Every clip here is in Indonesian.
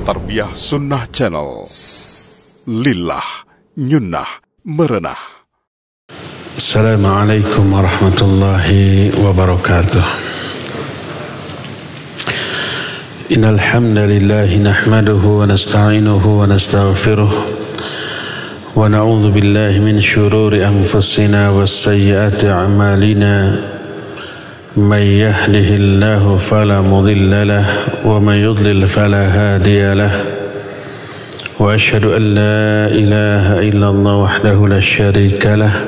Tarbiyah Sunnah Channel. Lillah Nyunnah Merenah. Assalamualaikum warahmatullahi wabarakatuh. Innal hamdalillah nahmaduhu wa nasta'inuhu wa nastaghfiruh wa na'udzu billahi min shururi anfusina was sayyiati a'malina. May yahdihillahu fala mudilla lahu wa may yudlil fala hadiya lahu. Wa asyhadu an la ilaha illallah wahdahu la syarika lahu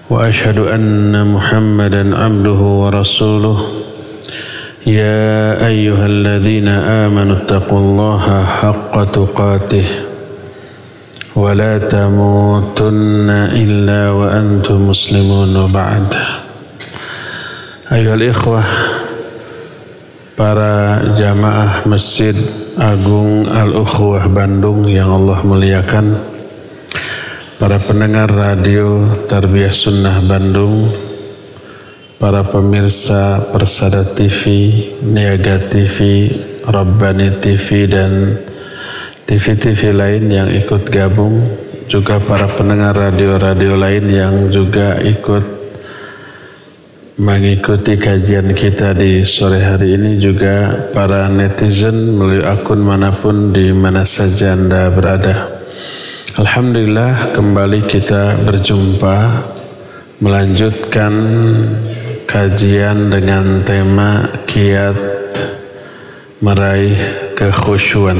wa asyhadu anna Muhammadan abduhu wa rasuluh. Ya ayyuhalladzina amanu taqullaha haqqa tuqatih wa la tamutunna illa wa antum muslimun wa ba'd. Ayyuhal ikhwah, para jamaah Masjid Agung Al-Ukhwah Bandung yang Allah muliakan, para pendengar radio Tarbiyah Sunnah Bandung, para pemirsa Persada TV, Niaga TV, Rabbani TV, dan TV-TV lain yang ikut gabung, juga para pendengar radio-radio lain yang juga ikut mengikuti kajian kita di sore hari ini, juga para netizen melalui akun manapun di mana saja Anda berada. Alhamdulillah, kembali kita berjumpa melanjutkan kajian dengan tema kiat meraih kekhusyuan.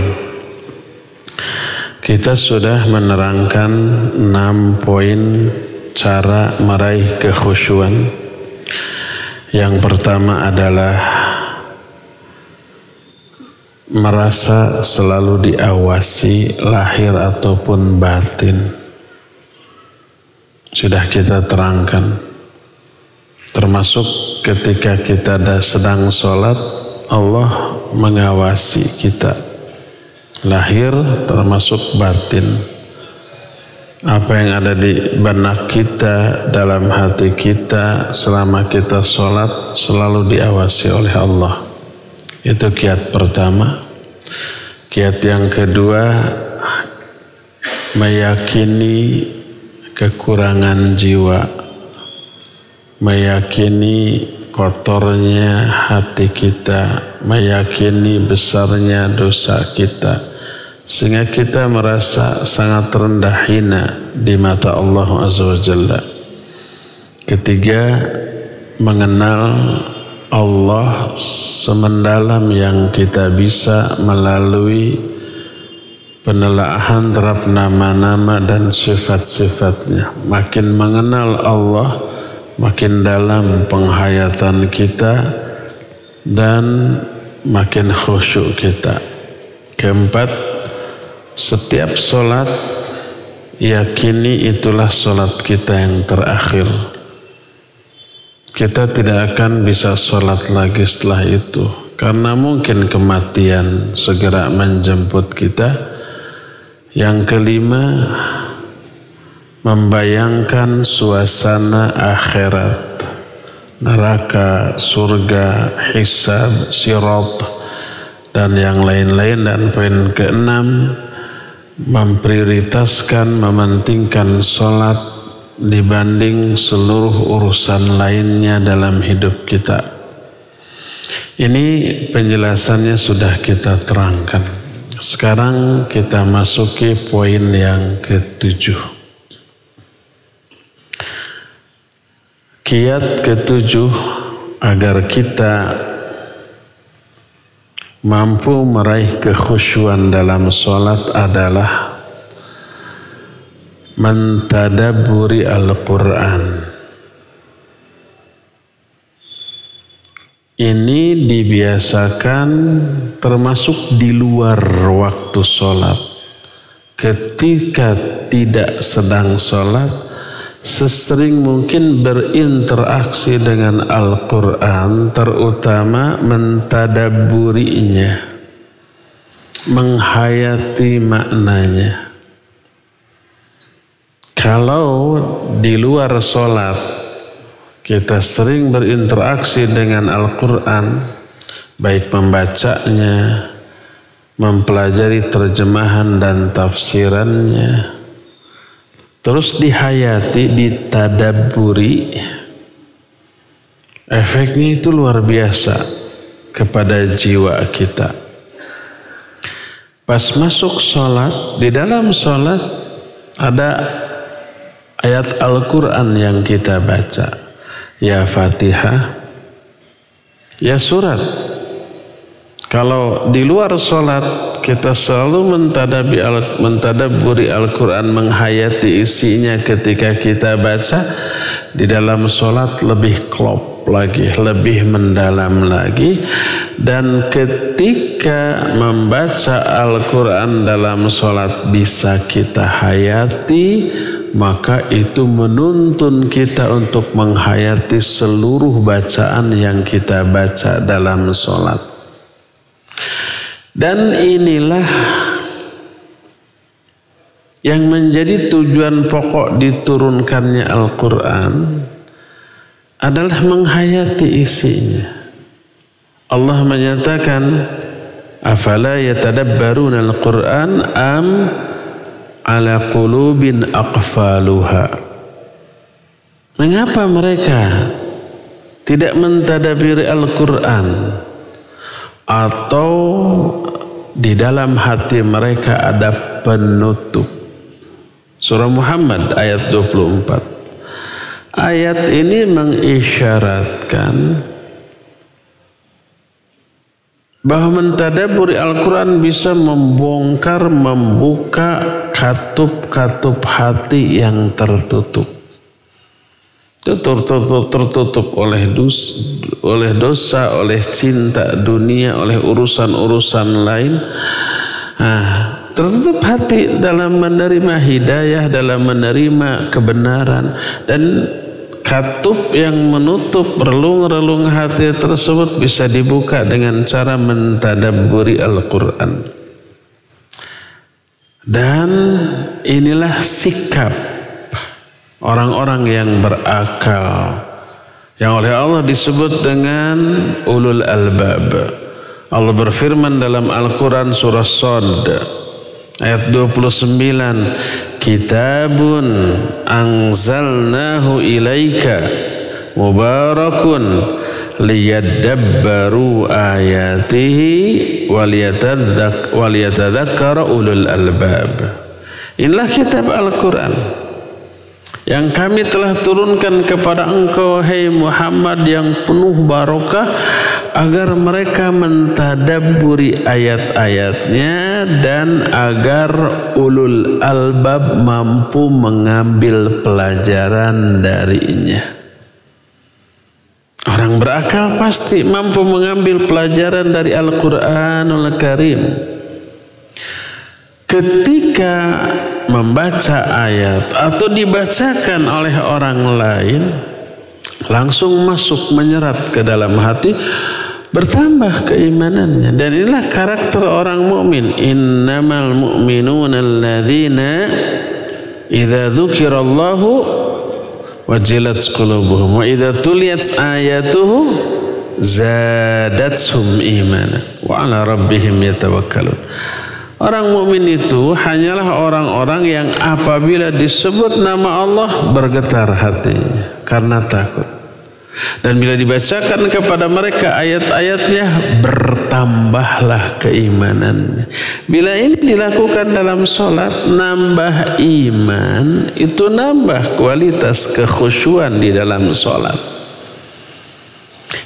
Kita sudah menerangkan 6 poin cara meraih kekhusyuan. Yang pertama adalah merasa selalu diawasi lahir ataupun batin. Sudah kita terangkan, termasuk ketika kita sedang sholat, Allah mengawasi kita lahir termasuk batin. Apa yang ada di benak kita, dalam hati kita selama kita sholat selalu diawasi oleh Allah. Itu kiat pertama. Kiat yang kedua, meyakini kekurangan jiwa, meyakini kotornya hati kita, meyakini besarnya dosa kita, sehingga kita merasa sangat rendah hina di mata Allah Azza wa Jalla. Ketiga, mengenal Allah semendalam yang kita bisa melalui penelaahan terhadap nama-nama dan sifat-sifatnya. Makin mengenal Allah, makin dalam penghayatan kita dan makin khusyuk kita. Keempat, setiap sholat yakini itulah sholat kita yang terakhir. Kita tidak akan bisa sholat lagi setelah itu, karena mungkin kematian segera menjemput kita. Yang kelima, membayangkan suasana akhirat, neraka, surga, hisab, sirat, dan yang lain-lain. Dan poin keenam, memprioritaskan, mementingkan sholat dibanding seluruh urusan lainnya dalam hidup kita. Ini penjelasannya sudah kita terangkan. Sekarang kita masuki poin yang ke-7. Kiat ke-7 agar kita mampu meraih kekhusyuan dalam sholat adalah mentadabburi Al-Quran. Ini dibiasakan termasuk di luar waktu sholat. Ketika tidak sedang sholat, sesering mungkin berinteraksi dengan Al-Quran, terutama mentadabburinya, menghayati maknanya. Kalau di luar sholat kita sering berinteraksi dengan Al-Quran, baik membacanya, mempelajari terjemahan dan tafsirannya, terus dihayati, ditadabburi, efeknya itu luar biasa kepada jiwa kita. Pas masuk sholat, di dalam sholat ada ayat Al-Quran yang kita baca. Ya Fatihah, ya surat. Kalau di luar sholat kita selalu mentadabburi Al-Quran, menghayati isinya ketika kita baca, di dalam sholat lebih klop lagi, lebih mendalam lagi. Dan ketika membaca Al-Quran dalam sholat bisa kita hayati, maka itu menuntun kita untuk menghayati seluruh bacaan yang kita baca dalam sholat. Dan inilah yang menjadi tujuan pokok diturunkannya Al-Quran, adalah menghayati isinya. Allah menyatakan, afala yatadabbaruna al-Quran am ala qulubin aqfaluha. Mengapa mereka tidak mentadabburi Al-Quran, atau di dalam hati mereka ada penutup? Surah Muhammad ayat 24. Ayat ini mengisyaratkan bahwa mentadabburi Al-Quran bisa membongkar, membuka katup-katup hati yang tertutup. Tertutup oleh dosa, oleh cinta dunia, oleh urusan-urusan lain. Tertutup hati dalam menerima hidayah, dalam menerima kebenaran. Dan katup yang menutup relung-relung hati tersebut bisa dibuka dengan cara mentadabburi Al-Quran. Dan inilah sikap orang-orang yang berakal, yang oleh Allah disebut dengan ulul albab. Allah berfirman dalam Al-Quran surah Shad ayat 29, kitabun anzalnahu ilaika mubarakun liyadabbaru ayatihi waliyatadzakkara ulul albab. Inilah kitab Al-Quran yang kami telah turunkan kepada engkau, hai Muhammad, yang penuh barokah, agar mereka mentadabburi ayat-ayatnya dan agar ulul albab mampu mengambil pelajaran darinya. Orang berakal pasti mampu mengambil pelajaran dari Al-Quranul Karim. Ketika membaca ayat atau dibacakan oleh orang lain, langsung masuk, menyerap ke dalam hati, bertambah keimanannya. Dan inilah karakter orang mukmin. Innamal mu'minuna alladzina idza dzukirallahu wajilat qulubuhum wa idza tuliyat ayatuhu zadatuhum imana wa ala rabbihim yatawakkalun. Orang mukmin itu hanyalah orang-orang yang apabila disebut nama Allah bergetar hatinya karena takut. Dan bila dibacakan kepada mereka ayat-ayatnya, bertambahlah keimanannya. Bila ini dilakukan dalam sholat, nambah iman, itu nambah kualitas kekhusyuan di dalam sholat.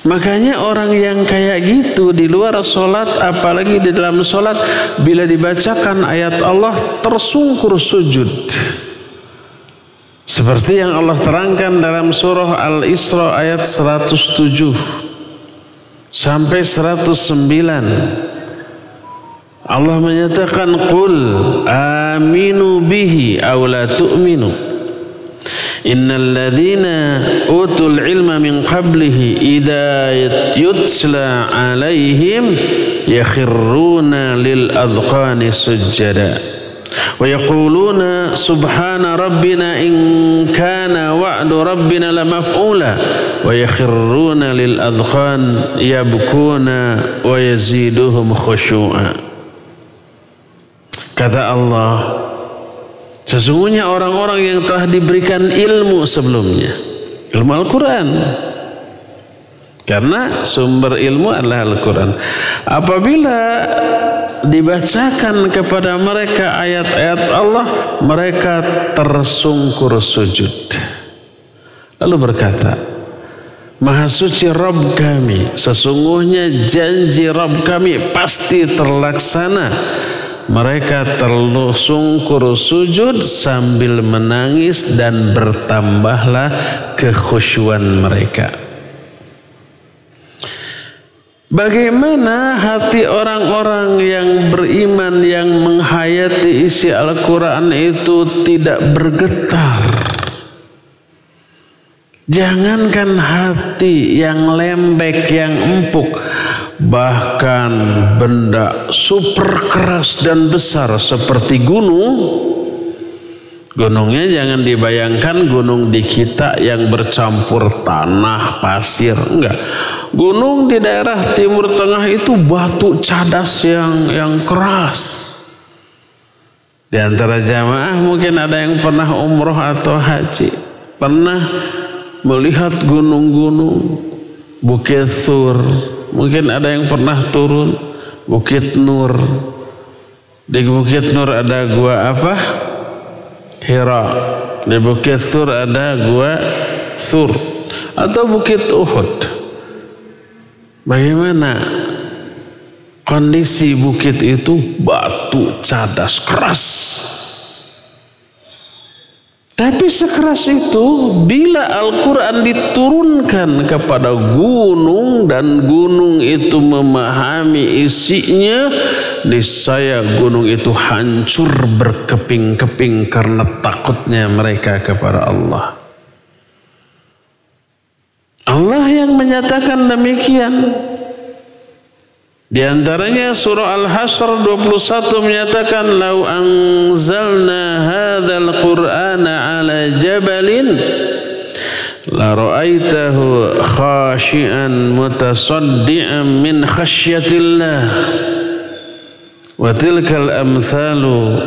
Makanya orang yang kayak gitu di luar sholat, apalagi di dalam sholat, bila dibacakan ayat Allah tersungkur sujud. Seperti yang Allah terangkan dalam surah Al-Isra ayat 107 sampai 109. Allah menyatakan, qul aminu bihi aw la tu'minu. Innal ladzina utul ilma min qablihi idza yutla alaihim yakhruna lil adqani sujada wa yaquluna subhana rabbina in kana wa'du rabbina lamaf'ula wa yakhruna lil adqan yabkuna wa yaziduhum khushu'a. Kata Allah, sesungguhnya orang-orang yang telah diberikan ilmu sebelumnya, ilmu Al-Quran, karena sumber ilmu adalah Al-Quran, apabila dibacakan kepada mereka ayat-ayat Allah, mereka tersungkur sujud, lalu berkata, Maha suci Rabb kami, sesungguhnya janji Rabb kami pasti terlaksana. Mereka tersungkur sujud sambil menangis dan bertambahlah kekhusyuan mereka. Bagaimana hati orang-orang yang beriman yang menghayati isi Al-Quran itu tidak bergetar? Jangankan hati yang lembek, yang empuk, bahkan benda super keras dan besar seperti gunung. Gunungnya jangan dibayangkan gunung di kita yang bercampur tanah, pasir, enggak. Gunung di daerah Timur Tengah itu batu cadas yang keras. Di antara jamaah mungkin ada yang pernah umroh atau haji, pernah melihat gunung-gunung, Bukit Thur. Mungkin ada yang pernah turun Bukit Nur. Di Bukit Nur ada gua apa? Hira. Di Bukit Thur ada gua Thur. Atau Bukit Uhud. Bagaimana kondisi bukit itu? Batu cadas keras. Tapi sekeras itu, bila Al-Quran diturunkan kepada gunung dan gunung itu memahami isinya, niscaya gunung itu hancur berkeping-keping karena takutnya mereka kepada Allah. Allah yang menyatakan demikian. Di antaranya surah Al-Hasr 21 menyatakan, "Lau anzalna hadzal Qur'ana 'ala jabalin la ra'aitahu khashi'an mutasaddian min khasyatillah wa tilkal amthalu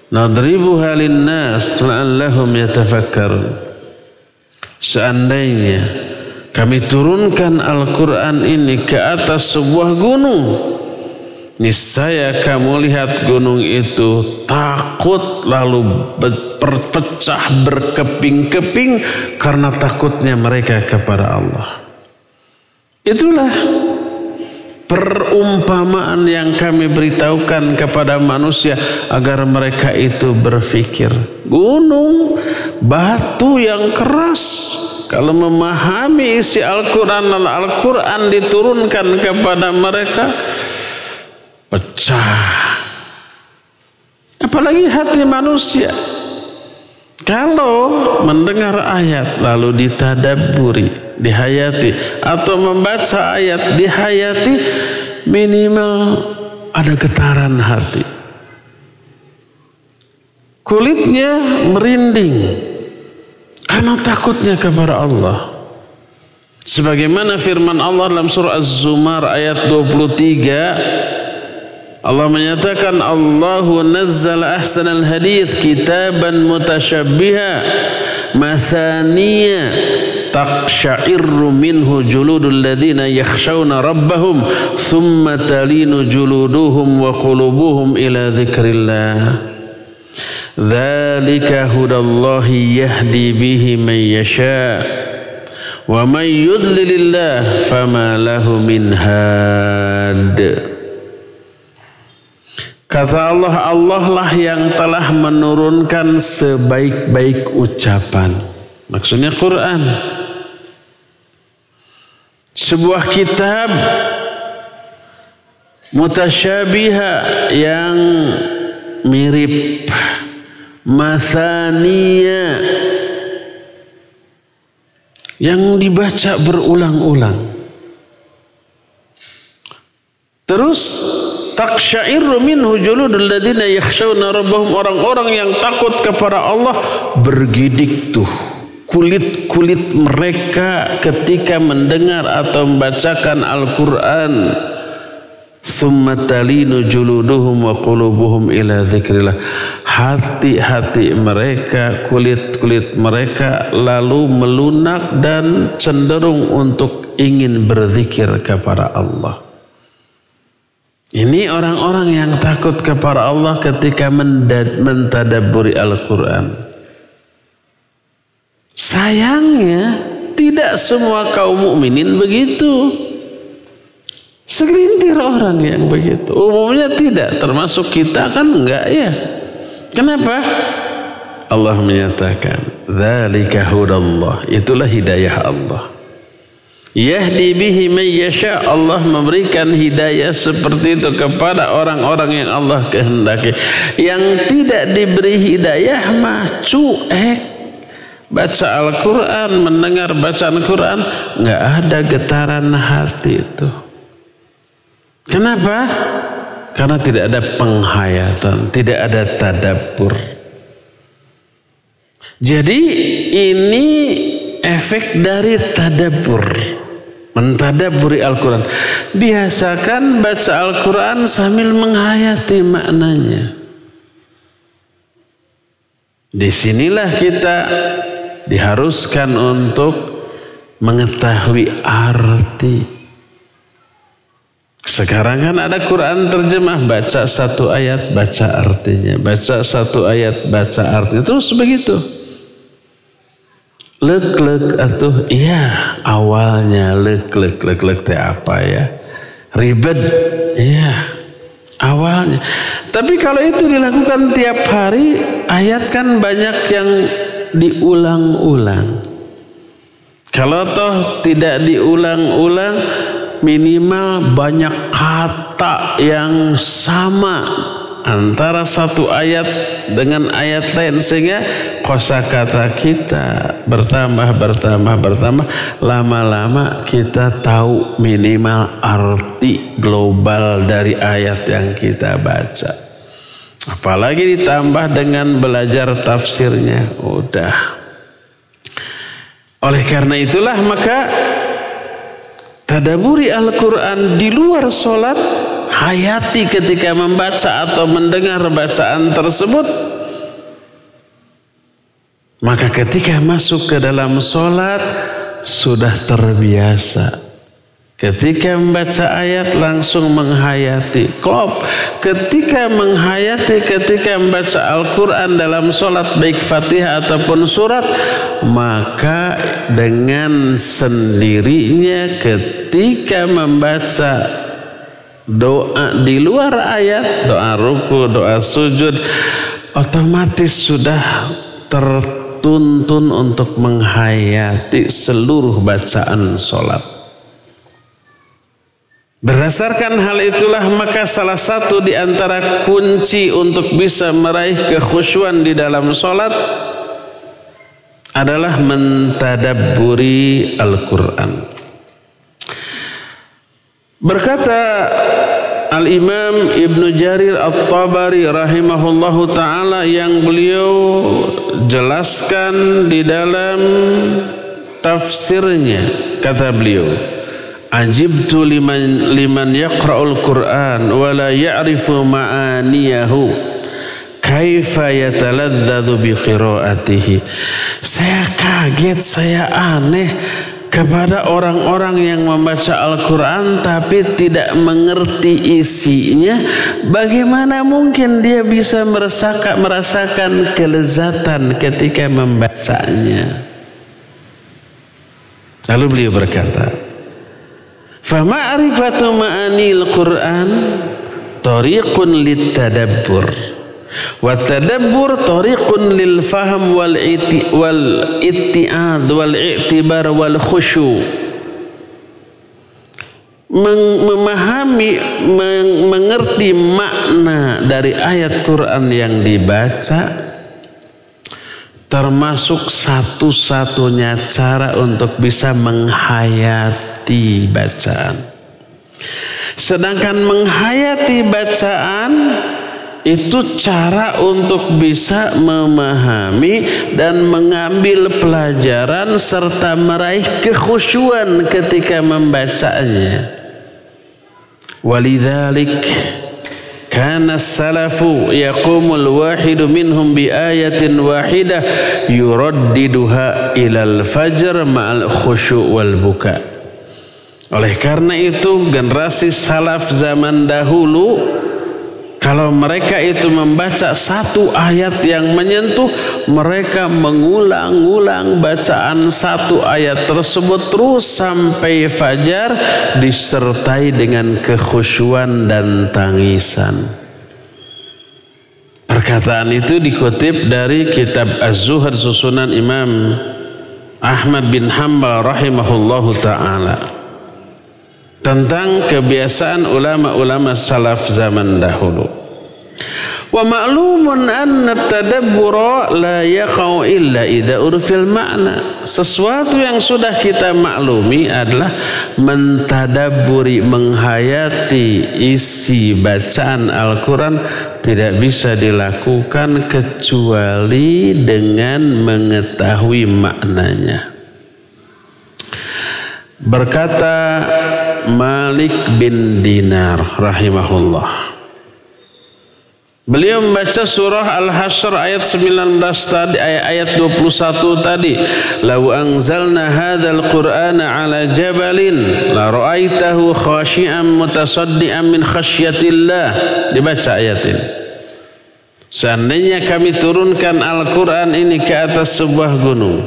nadribuha lin-nas la'allahum yatafakkarun." Seandainya kami turunkan Al-Quran ini ke atas sebuah gunung, niscaya kamu lihat gunung itu takut lalu berpecah berkeping-keping karena takutnya mereka kepada Allah. Itulah perumpamaan yang kami beritahukan kepada manusia agar mereka itu berpikir. Gunung, batu yang keras, kalau memahami isi Al-Quran, Al-Quran diturunkan kepada mereka, pecah. Apalagi hati manusia. Kalau mendengar ayat lalu ditadabburi, dihayati, atau membaca ayat dihayati, minimal ada getaran hati. Kulitnya merinding karena takutnya kepada Allah. Sebagaimana firman Allah dalam surah Az-Zumar ayat 23, Allah menyatakan, Allahu nazzala ahsanal hadits kitaban mutasyabbiha mathaniya taqsha'irru minhu juludul ladzina yakhshawna rabbahum thumma talinu juluduhum wa qulubuhum ila dzikrillah. Dzalika hudallahi yahdi bihi man yasha wa man yudlilillah fama lahu min had. Kata Allah, Allah lah yang telah menurunkan sebaik-baik ucapan. Maksudnya Quran. Sebuah kitab mutasyabiha yang mirip, mathaniya yang dibaca berulang-ulang. Terus taqsha'irru minhu juludul ladzina yakhshawna rabbahum, orang-orang yang takut kepada Allah bergidik tuh kulit-kulit mereka ketika mendengar atau membacakan Al-Quran. Tsumma talinu juluduhum wa qulubuhum ila dzikrillah. Hati-hati mereka, kulit-kulit mereka lalu melunak dan cenderung untuk ingin berzikir kepada Allah. Ini orang-orang yang takut kepada Allah ketika mentadabburi Al-Quran. Sayangnya tidak semua kaum mukminin begitu. Segelintir orang yang begitu. Umumnya tidak, termasuk kita kan enggak ya. Kenapa? Allah menyatakan, dzalika hudallah, itulah hidayah Allah. Yahdi bihi man yasha, Allah memberikan hidayah seperti itu kepada orang-orang yang Allah kehendaki. Yang tidak diberi hidayah mah cuek. Baca Al-Quran, mendengar bacaan Al-Quran, nggak ada getaran hati itu. Kenapa? Karena tidak ada penghayatan, tidak ada tadabbur. Jadi ini efek dari tadabbur, mentadabburi Al-Quran. Biasakan baca Al-Quran sambil menghayati maknanya. Disinilah kita diharuskan untuk mengetahui arti. Sekarang kan ada Quran terjemah, baca satu ayat, baca artinya, baca satu ayat, baca artinya, terus begitu. Lek-lek atuh, iya awalnya lek-lek teh apa ya? Ribet, iya awalnya. Tapi kalau itu dilakukan tiap hari, ayat kan banyak yang diulang-ulang. Kalau toh tidak diulang-ulang, minimal banyak kata yang sama antara satu ayat dengan ayat lain, sehingga kosakata kita bertambah, lama-lama kita tahu minimal arti global dari ayat yang kita baca. Apalagi ditambah dengan belajar tafsirnya, udah. Oleh karena itulah maka tadabburi Al-Quran di luar sholat, hayati ketika membaca atau mendengar bacaan tersebut. Maka ketika masuk ke dalam sholat sudah terbiasa. Ketika membaca ayat langsung menghayati. Klop. Ketika menghayati, ketika membaca Al-Quran dalam sholat, baik Fatihah ataupun surat, maka dengan sendirinya ketika membaca doa di luar ayat, doa ruku, doa sujud, otomatis sudah tertuntun untuk menghayati seluruh bacaan sholat. Berdasarkan hal itulah maka salah satu di antara kunci untuk bisa meraih kekhusyuan di dalam sholat adalah mentadabburi Al-Quran. Berkata Al-Imam Ibnu Jarir At-Tabari rahimahullahu ta'ala, yang beliau jelaskan di dalam tafsirnya, kata beliau, ajibtu liman yaqra'ul Qur'an wa la ya'rifu ma'aniyahu kaifa yataladzadzu bi qiraatihi. Saya kaget, saya aneh kepada orang-orang yang membaca Al-Quran tapi tidak mengerti isinya. Bagaimana mungkin dia bisa merasakan kelezatan ketika membacanya? Lalu beliau berkata, فَمَعْرِفَةُ مَعَانِي الْقُرْآنِ طَرِيقٌ لِلتَّدَبُّرِ وَالتَّدَبُّرُ طَرِيقٌ لِلْفَهْمِ وَالْإِتِّعَاذِ وَالْإِعْتِبَارِ وَالْخُشُوعِ. Memahami, mengerti makna dari ayat Quran yang dibaca termasuk satu-satunya cara untuk bisa menghayati bacaan. Sedangkan menghayati bacaan itu cara untuk bisa memahami dan mengambil pelajaran serta meraih kekhusyuan ketika membacanya. Walidzalik kana as-salafu yaqumul wahidu minhum bi ayatin wahidah yuraddiduha ilal fajr ma'al khusyu' wal buka. Oleh karena itu generasi salaf zaman dahulu, kalau mereka itu membaca satu ayat yang menyentuh, mereka mengulang-ulang bacaan satu ayat tersebut terus sampai fajar, disertai dengan kekhusyuan dan tangisan. Perkataan itu dikutip dari kitab Az-Zuhd susunan Imam Ahmad bin Hanbal rahimahullahu ta'ala, tentang kebiasaan ulama-ulama salaf zaman dahulu. Wa ma'lumun anna tadabbura la yaqa'u illa idza urfil ma'na. Sesuatu yang sudah kita maklumi adalah mentadabburi, menghayati isi bacaan Al-Quran tidak bisa dilakukan kecuali dengan mengetahui maknanya. Berkata Malik bin Dinar rahimahullah, beliau membaca surah Al-Hasyr ayat 19 tadi, ayat 21 tadi, "Lau anzalna hadzal Qur'ana 'ala jabalin la ra'aitahu khashi'an mutasaddian min khasyatillah." Dibaca ayat ini. Seandainya kami turunkan Al-Quran ini ke atas sebuah gunung,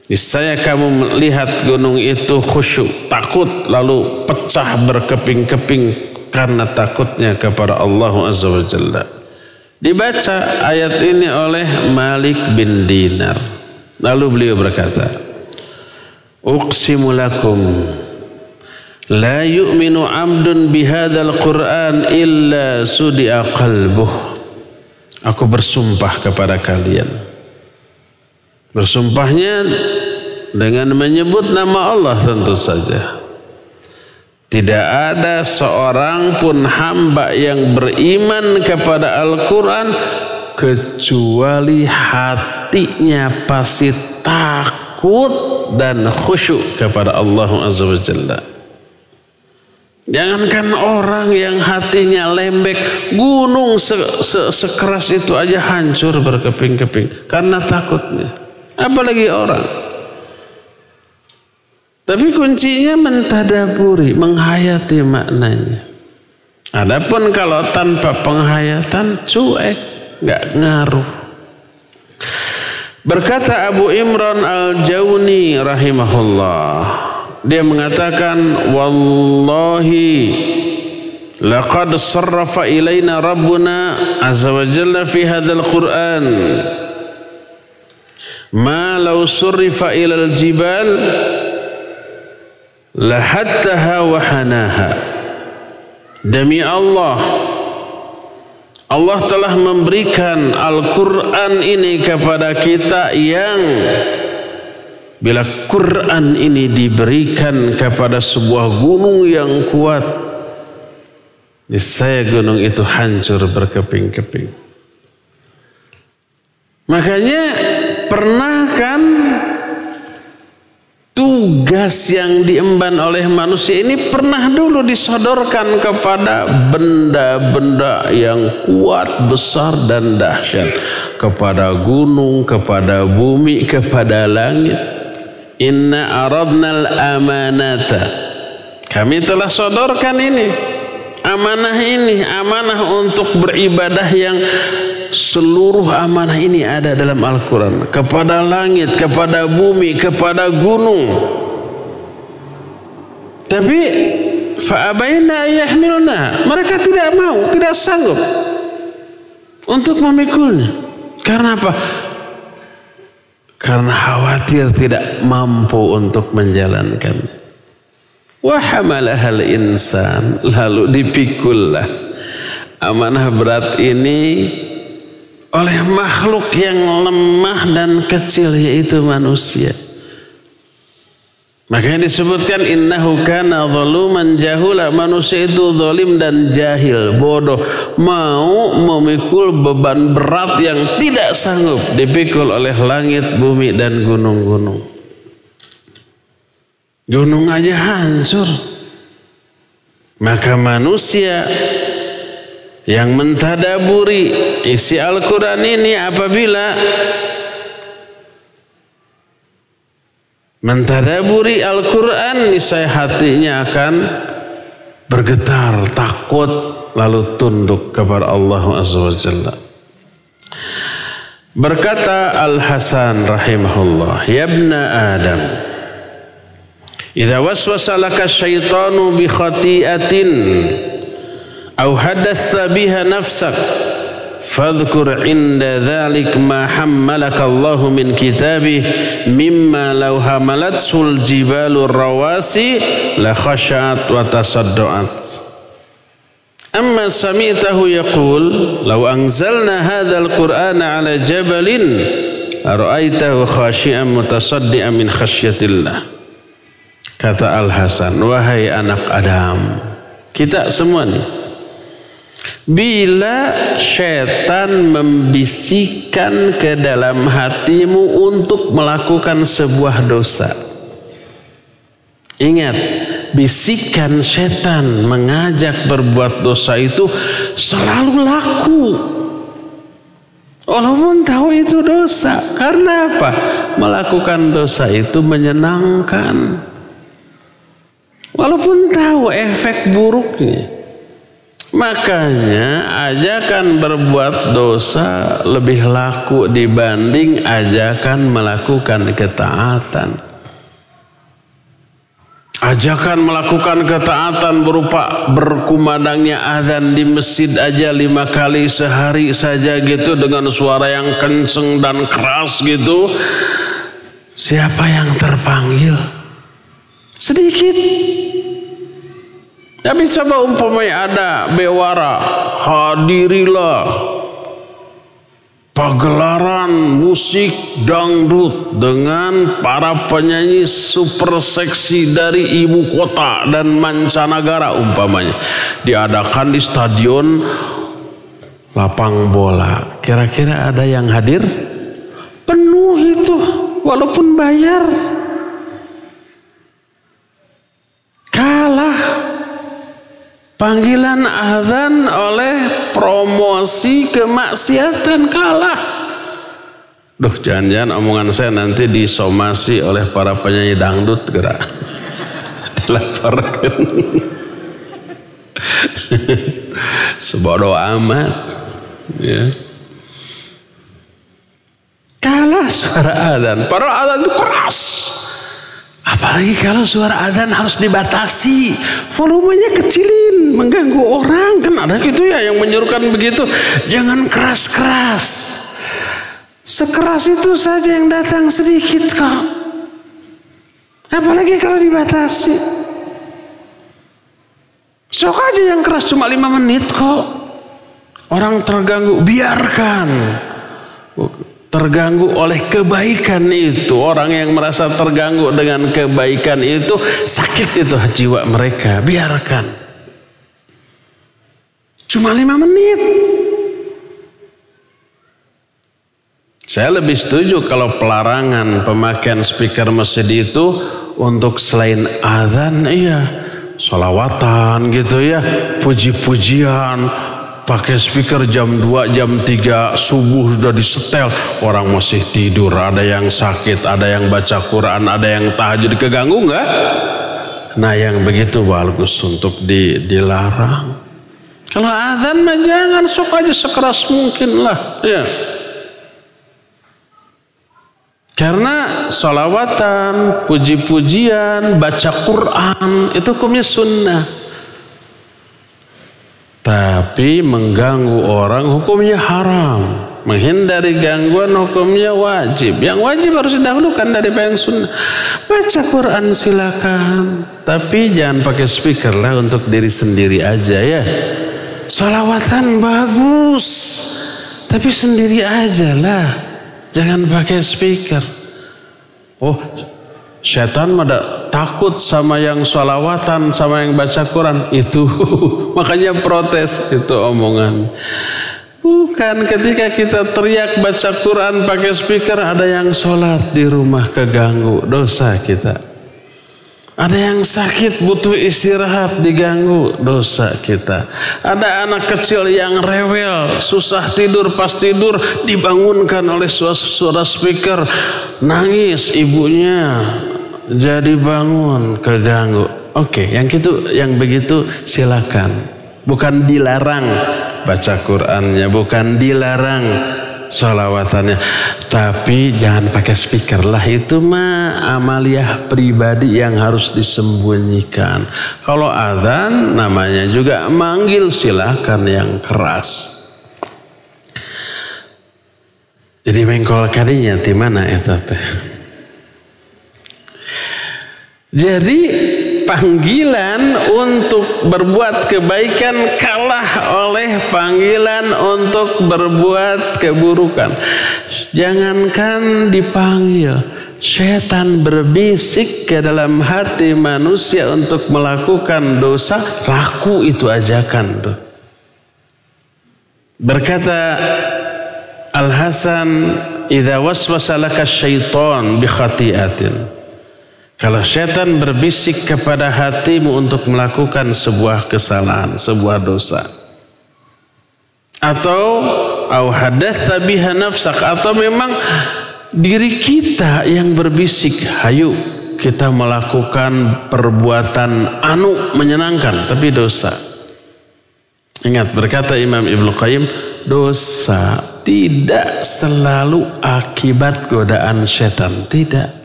niscaya kamu melihat gunung itu khusyuk, takut, lalu pecah berkeping-keping karena takutnya kepada Allah Azza wa Jalla. Dibaca ayat ini oleh Malik bin Dinar. Lalu beliau berkata, "Uqsimu lakum la yu'minu 'abdun bihadzal Qur'an illa sudi'a qalbuh." Aku bersumpah kepada kalian. Bersumpahnya dengan menyebut nama Allah tentu saja. Tidak ada seorang pun hamba yang beriman kepada Al-Quran kecuali hatinya pasti takut dan khusyuk kepada Allah Azza wa Jalla. Jangankan orang yang hatinya lembek, gunung sekeras itu aja hancur berkeping-keping karena takutnya. Apalagi orang. Tapi kuncinya mentadaburi, menghayati maknanya. Adapun kalau tanpa penghayatan cuek, nggak ngaruh. Berkata Abu Imran Al-Jawni rahimahullah, dia mengatakan, "Wallahi laqad sarrafa ilaina Rabbuna azza wa jalla fi hadzal Qur'an ma law surrifa ilal jibal lahattaha wa hanaha." Demi Allah, Allah telah memberikan Al-Quran ini kepada kita yang bila Quran ini diberikan kepada sebuah gunung yang kuat, niscaya gunung itu hancur berkeping-keping. Makanya pernah kan tugas yang diemban oleh manusia ini pernah dulu disodorkan kepada benda-benda yang kuat, besar dan dahsyat, kepada gunung, kepada bumi, kepada langit. Inna aradnal amanata, kami telah sodorkan ini, amanah untuk beribadah yang seluruh amanah ini ada dalam Al-Quran, kepada langit, kepada bumi, kepada gunung. Tapi fa'abaina yahmilna, mereka tidak mau, tidak sanggup untuk memikulnya. Karena apa? Karena khawatir tidak mampu untuk menjalankan. Wa hamalahal insan, lalu dipikullah amanah berat ini oleh makhluk yang lemah dan kecil, yaitu manusia. Makanya disebutkan innahu kana zaluman jahula, manusia itu zalim dan jahil, bodoh, mau memikul beban berat yang tidak sanggup dipikul oleh langit, bumi dan gunung-gunung. Gunung aja hancur, Maka manusia yang mentadaburi isi Al-Quran ini apabila mentadaburi Al-Quran, niscaya hatinya akan bergetar, takut, lalu tunduk kepada Allah Azza wa Jalla. Berkata Al-Hasan rahimahullah, ya ibna Adam, idza waswasa laka syaitanu bi khati'atin aw hadatha biha nafsak fadhkur inda dhalik ma hammalaka Allah min kitabih mimma law hamalatsul jibalur rawasi la khashat wa tasadduat. Amma sami'tahu yaqul law anzalna hadzal qur'ana ala jabalin ra'aitahu khashi'an mutasaddian min khasyatillah. Kata Al-Hasan, wahai anak Adam, kita semua nih, bila syaitan membisikkan ke dalam hatimu untuk melakukan sebuah dosa, ingat, bisikan setan mengajak berbuat dosa itu selalu laku. Walaupun tahu itu dosa. Karena apa? Melakukan dosa itu menyenangkan. Walaupun tahu efek buruknya. Makanya ajakan berbuat dosa lebih laku dibanding ajakan melakukan ketaatan. Ajakan melakukan ketaatan berupa berkumandangnya azan di masjid aja 5 kali sehari saja gitu dengan suara yang kenceng dan keras gitu. Siapa yang terpanggil? Sedikit. Tapi coba umpamanya ada bewara, hadirilah pagelaran musik dangdut dengan para penyanyi super seksi dari ibu kota dan mancanegara umpamanya. Diadakan di stadion lapang bola. Kira-kira ada yang hadir? Penuh itu, walaupun bayar. Kalah panggilan azan oleh promosi kemaksiatan, kalah. Duh, jangan-jangan omongan saya nanti disomasi oleh para penyanyi dangdut gerak. Dilaporkan. Sebodoh amat. Ya. Kalah suara azan. Padahal azan itu keras. Apalagi kalau suara azan harus dibatasi, volumenya kecilin, mengganggu orang. Kan ada gitu ya yang menyuruhkan begitu, jangan keras-keras. Sekeras itu saja yang datang sedikit kok. Apalagi kalau dibatasi. Sok aja yang keras cuma 5 menit kok. Orang terganggu, biarkan. Terganggu oleh kebaikan itu. Orang yang merasa terganggu dengan kebaikan itu, sakit itu jiwa mereka. Biarkan. Cuma 5 menit. Saya lebih setuju kalau pelarangan pemakaian speaker masjid itu untuk selain azan, iya, sholawatan gitu ya, puji-pujian. Pakai speaker jam 2, jam 3 subuh sudah disetel. Orang masih tidur, ada yang sakit, ada yang baca Quran, ada yang tahajud. Keganggu nggak? Nah yang begitu bagus untuk dilarang. Kalau azan mah jangan, sok aja sekeras mungkin lah. Ya. Karena sholawatan, puji-pujian, baca Quran itu hukumnya sunnah. Tapi mengganggu orang hukumnya haram. Menghindari gangguan hukumnya wajib. Yang wajib harus didahulukan dari yang sunnah. Baca Quran silakan, tapi jangan pakai speaker lah, untuk diri sendiri aja ya. Sholawatan bagus, tapi sendiri aja lah, jangan pakai speaker. Oh, syaitan pada takut sama yang sholawatan, sama yang baca Quran itu. Makanya protes itu omongan. Bukan ketika kita teriak baca Quran pakai speaker, ada yang sholat di rumah keganggu, dosa kita. Ada yang sakit butuh istirahat, diganggu, dosa kita. Ada anak kecil yang rewel, susah tidur, pas tidur dibangunkan oleh suara speaker, nangis ibunya, jadi bangun, keganggu. Oke, yang begitu silakan. Bukan dilarang baca Qur'annya, bukan dilarang sholawatannya, tapi jangan pakai speaker lah. Itu mah amaliyah pribadi yang harus disembunyikan. Kalau azan namanya juga manggil, silakan yang keras. Jadi mengkol kadinya di mana itu teh? Jadi panggilan untuk berbuat kebaikan kalah oleh panggilan untuk berbuat keburukan. Jangankan dipanggil, setan berbisik ke dalam hati manusia untuk melakukan dosa, laku itu ajakan tuh. Berkata Al-Hasan, "Idza waswasa laka syaitan bi khati'atin." Kalau setan berbisik kepada hatimu untuk melakukan sebuah kesalahan, sebuah dosa, atau hadatsa biha nafsak, atau memang diri kita yang berbisik, hayu kita melakukan perbuatan anu menyenangkan tapi dosa. Ingat, berkata Imam Ibnu Qayyim, dosa tidak selalu akibat godaan setan, tidak.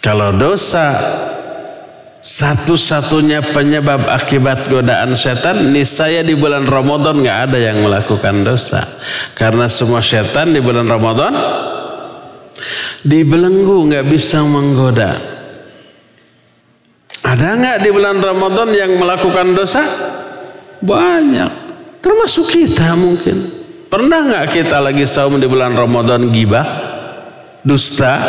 Kalau dosa satu-satunya penyebab akibat godaan setan, niscaya di bulan Ramadan nggak ada yang melakukan dosa. Karena semua setan di bulan Ramadan dibelenggu, nggak bisa menggoda. Ada nggak di bulan Ramadan yang melakukan dosa? Banyak, termasuk kita mungkin. Pernah nggak kita lagi saum di bulan Ramadan gibah, dusta,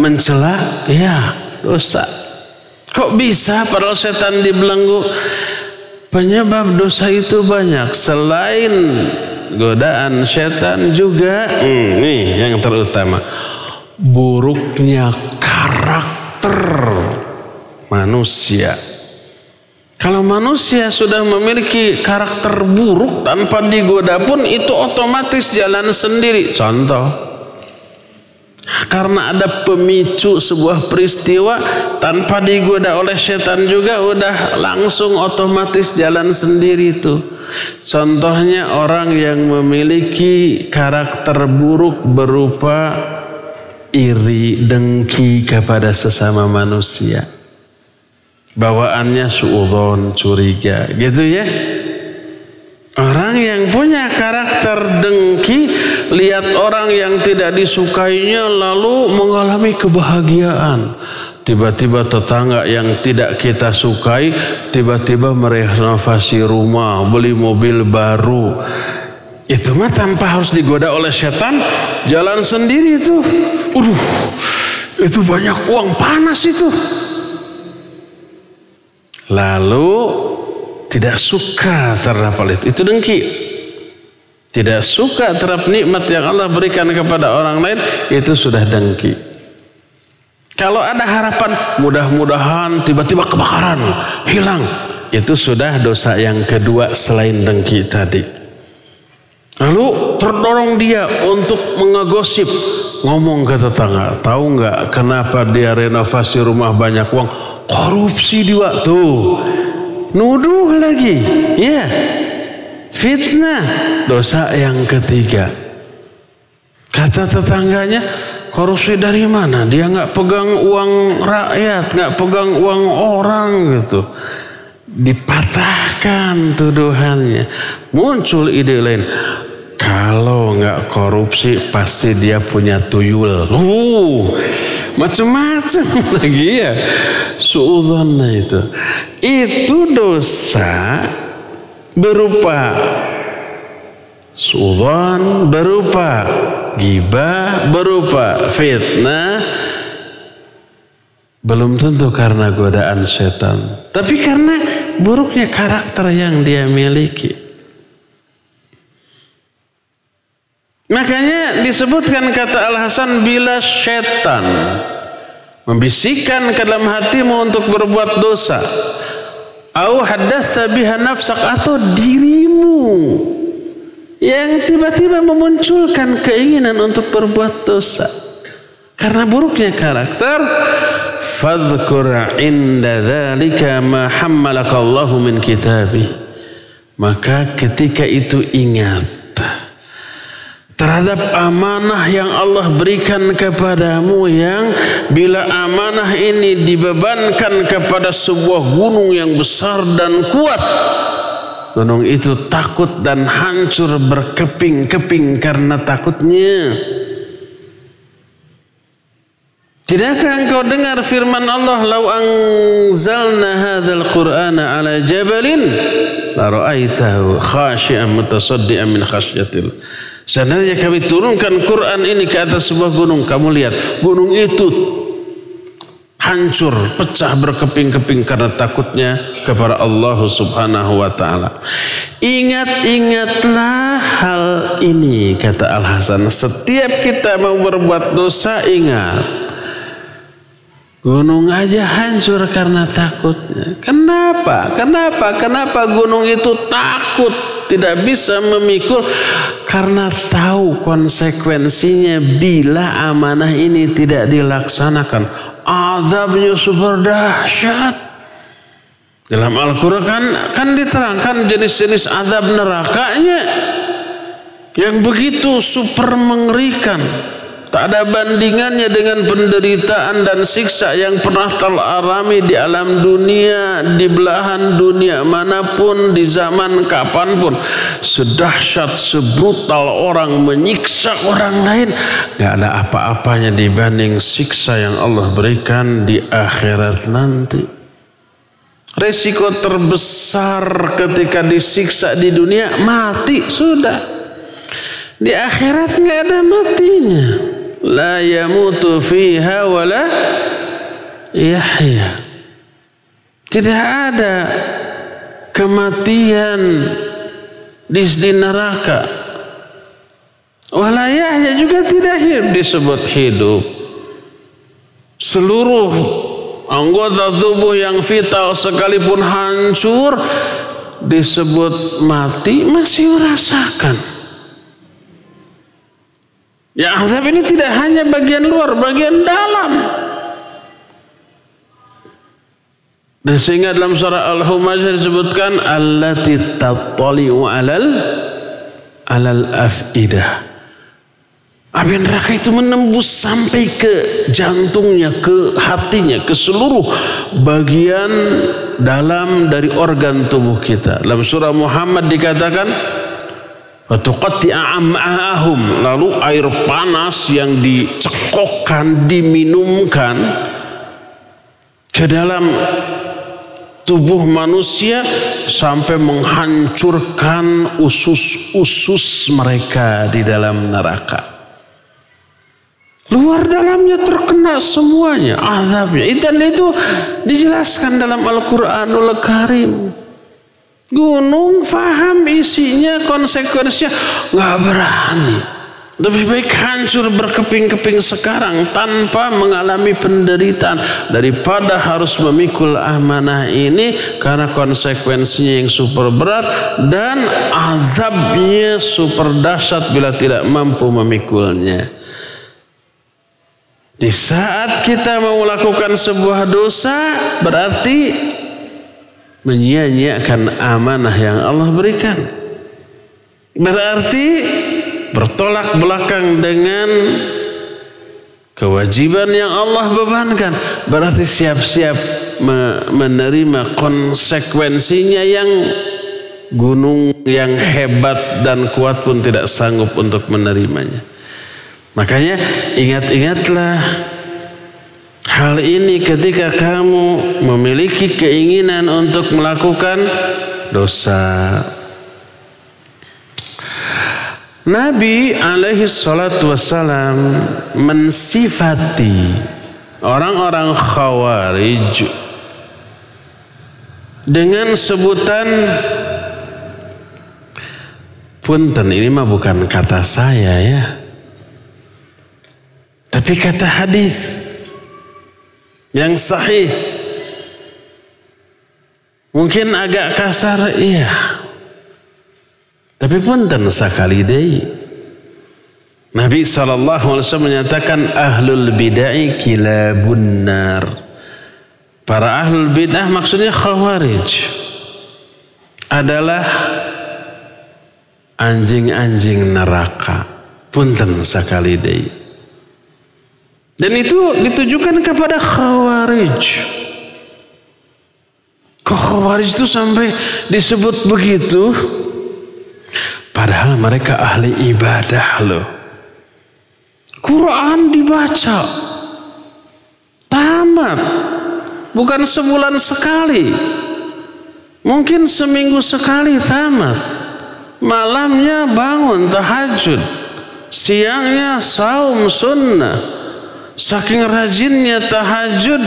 mencela? Ya, dosa. Kok bisa padahal setan dibelenggu? Penyebab dosa itu banyak. Selain godaan setan juga, nih yang terutama, buruknya karakter manusia. Kalau manusia sudah memiliki karakter buruk tanpa digoda pun itu otomatis jalan sendiri. Contoh, karena ada pemicu sebuah peristiwa, tanpa digoda oleh setan juga udah langsung otomatis jalan sendiri itu. Contohnya orang yang memiliki karakter buruk berupa iri, dengki kepada sesama manusia. Bawaannya suudzon, curiga, gitu ya. Orang yang punya karakter dengki, lihat orang yang tidak disukainya lalu mengalami kebahagiaan. Tiba-tiba tetangga yang tidak kita sukai tiba-tiba merenovasi rumah, beli mobil baru. Itu mah tanpa harus digoda oleh setan, jalan sendiri itu. Itu banyak uang, panas itu. Lalu tidak suka terhadap hal itu dengki. Tidak suka terhadap nikmat yang Allah berikan kepada orang lain, itu sudah dengki. Kalau ada harapan, mudah-mudahan tiba-tiba kebakaran, hilang, itu sudah dosa yang kedua selain dengki tadi. Lalu terdorong dia untuk mengegosip, ngomong ke tetangga, tahu nggak kenapa dia renovasi rumah banyak uang? Korupsi dia tuh. Nuduh lagi, ya, fitnah, dosa yang ketiga. Kata tetangganya, korupsi dari mana? Dia nggak pegang uang rakyat, nggak pegang uang orang gitu. Dipatahkan tuduhannya. Muncul ide lain, kalau nggak korupsi pasti dia punya tuyul. Macam-macam lagi ya. Suudzon itu dosa berupa suudzon, berupa ghibah, berupa fitnah. Belum tentu karena godaan setan, tapi karena buruknya karakter yang dia miliki. Makanya disebutkan kata Al-Hasan, bila setan membisikkan ke dalam hatimu untuk berbuat dosa. Au haddatsa biha nafsak, atau dirimu yang tiba-tiba memunculkan keinginan untuk berbuat dosa karena buruknya karakter. Fadhkur inda dzalika ma hammalaka Allahu min kitabih, maka ketika itu ingat terhadap amanah yang Allah berikan kepadamu, yang bila amanah ini dibebankan kepada sebuah gunung yang besar dan kuat, gunung itu takut dan hancur berkeping-keping karena takutnya. Tidakkah engkau dengar firman Allah, "Lau anzalna hadzal Qur'ana 'ala jabalin la ra'aitahu khashi'an mutasaddian min khasyatil." Seandainya kami turunkan Quran ini ke atas sebuah gunung, kamu lihat gunung itu hancur, pecah berkeping-keping karena takutnya kepada Allah Subhanahu wa taala. Ingat-ingatlah hal ini, kata Al Hasan. Setiap kita mau berbuat dosa, ingat. Gunung aja hancur karena takutnya. Kenapa gunung itu takut, tidak bisa memikul? Karena tahu konsekuensinya bila amanah ini tidak dilaksanakan. Azabnya super dahsyat. Dalam Al-Quran kan diterangkan jenis-jenis azab nerakanya yang begitu super mengerikan. Tak ada bandingannya dengan penderitaan dan siksa yang pernah teralami di alam dunia, di belahan dunia manapun, di zaman kapanpun. Sedahsyat, sebrutal orang menyiksa orang lain, gak ada apa-apanya dibanding siksa yang Allah berikan di akhirat nanti. Resiko terbesar ketika disiksa di dunia, mati sudah. Di akhirat gak ada matinya. La yamutu fiha wa la yahya. Tidak ada kematian di neraka. Wa la yahya juga tidak hidup, disebut hidup. Seluruh anggota tubuh yang vital sekalipun hancur disebut mati, masih merasakan. Ya, azab ini tidak hanya bagian luar, bagian dalam. Dan sehingga dalam surah Al-Humazah disebutkan allati tattali'u alal afidah. Api neraka itu menembus sampai ke jantungnya, ke hatinya, ke seluruh bagian dalam dari organ tubuh kita. Dalam surah Muhammad dikatakan am'ahum, lalu air panas yang dicekokkan, diminumkan ke dalam tubuh manusia sampai menghancurkan usus-usus mereka di dalam neraka. Luar dalamnya terkena semuanya azabnya. Dan itu dijelaskan dalam Al-Quranul Karim. Gunung faham isinya, konsekuensinya, nggak berani. Lebih baik hancur berkeping-keping sekarang tanpa mengalami penderitaan daripada harus memikul amanah ini karena konsekuensinya yang super berat dan azabnya super dahsyat bila tidak mampu memikulnya. Di saat kita mau melakukan sebuah dosa, berarti menyia-nyiakan amanah yang Allah berikan. Berarti bertolak belakang dengan kewajiban yang Allah bebankan. Berarti siap-siap menerima konsekuensinya yang gunung yang hebat dan kuat pun tidak sanggup untuk menerimanya. Makanya ingat-ingatlah hal ini ketika kamu memiliki keinginan untuk melakukan dosa. Nabi alaihi salatu wassalam mensifati orang-orang Khawarij dengan sebutan, punten ini mah bukan kata saya ya, tapi kata hadis. yang sahih. Mungkin agak kasar, iya. Tapi punten sakali deui. Nabi SAW menyatakan ahlul bid'ah kilabun nar. Para ahlul bid'ah maksudnya khawarij adalah anjing-anjing neraka. Punten sakali deui. Dan itu ditujukan kepada khawarij. Kok khawarij itu sampai disebut begitu? Padahal mereka ahli ibadah loh. Quran dibaca tamat, bukan sebulan sekali, mungkin seminggu sekali tamat. Malamnya bangun tahajud, siangnya saum sunnah. Saking rajinnya tahajud,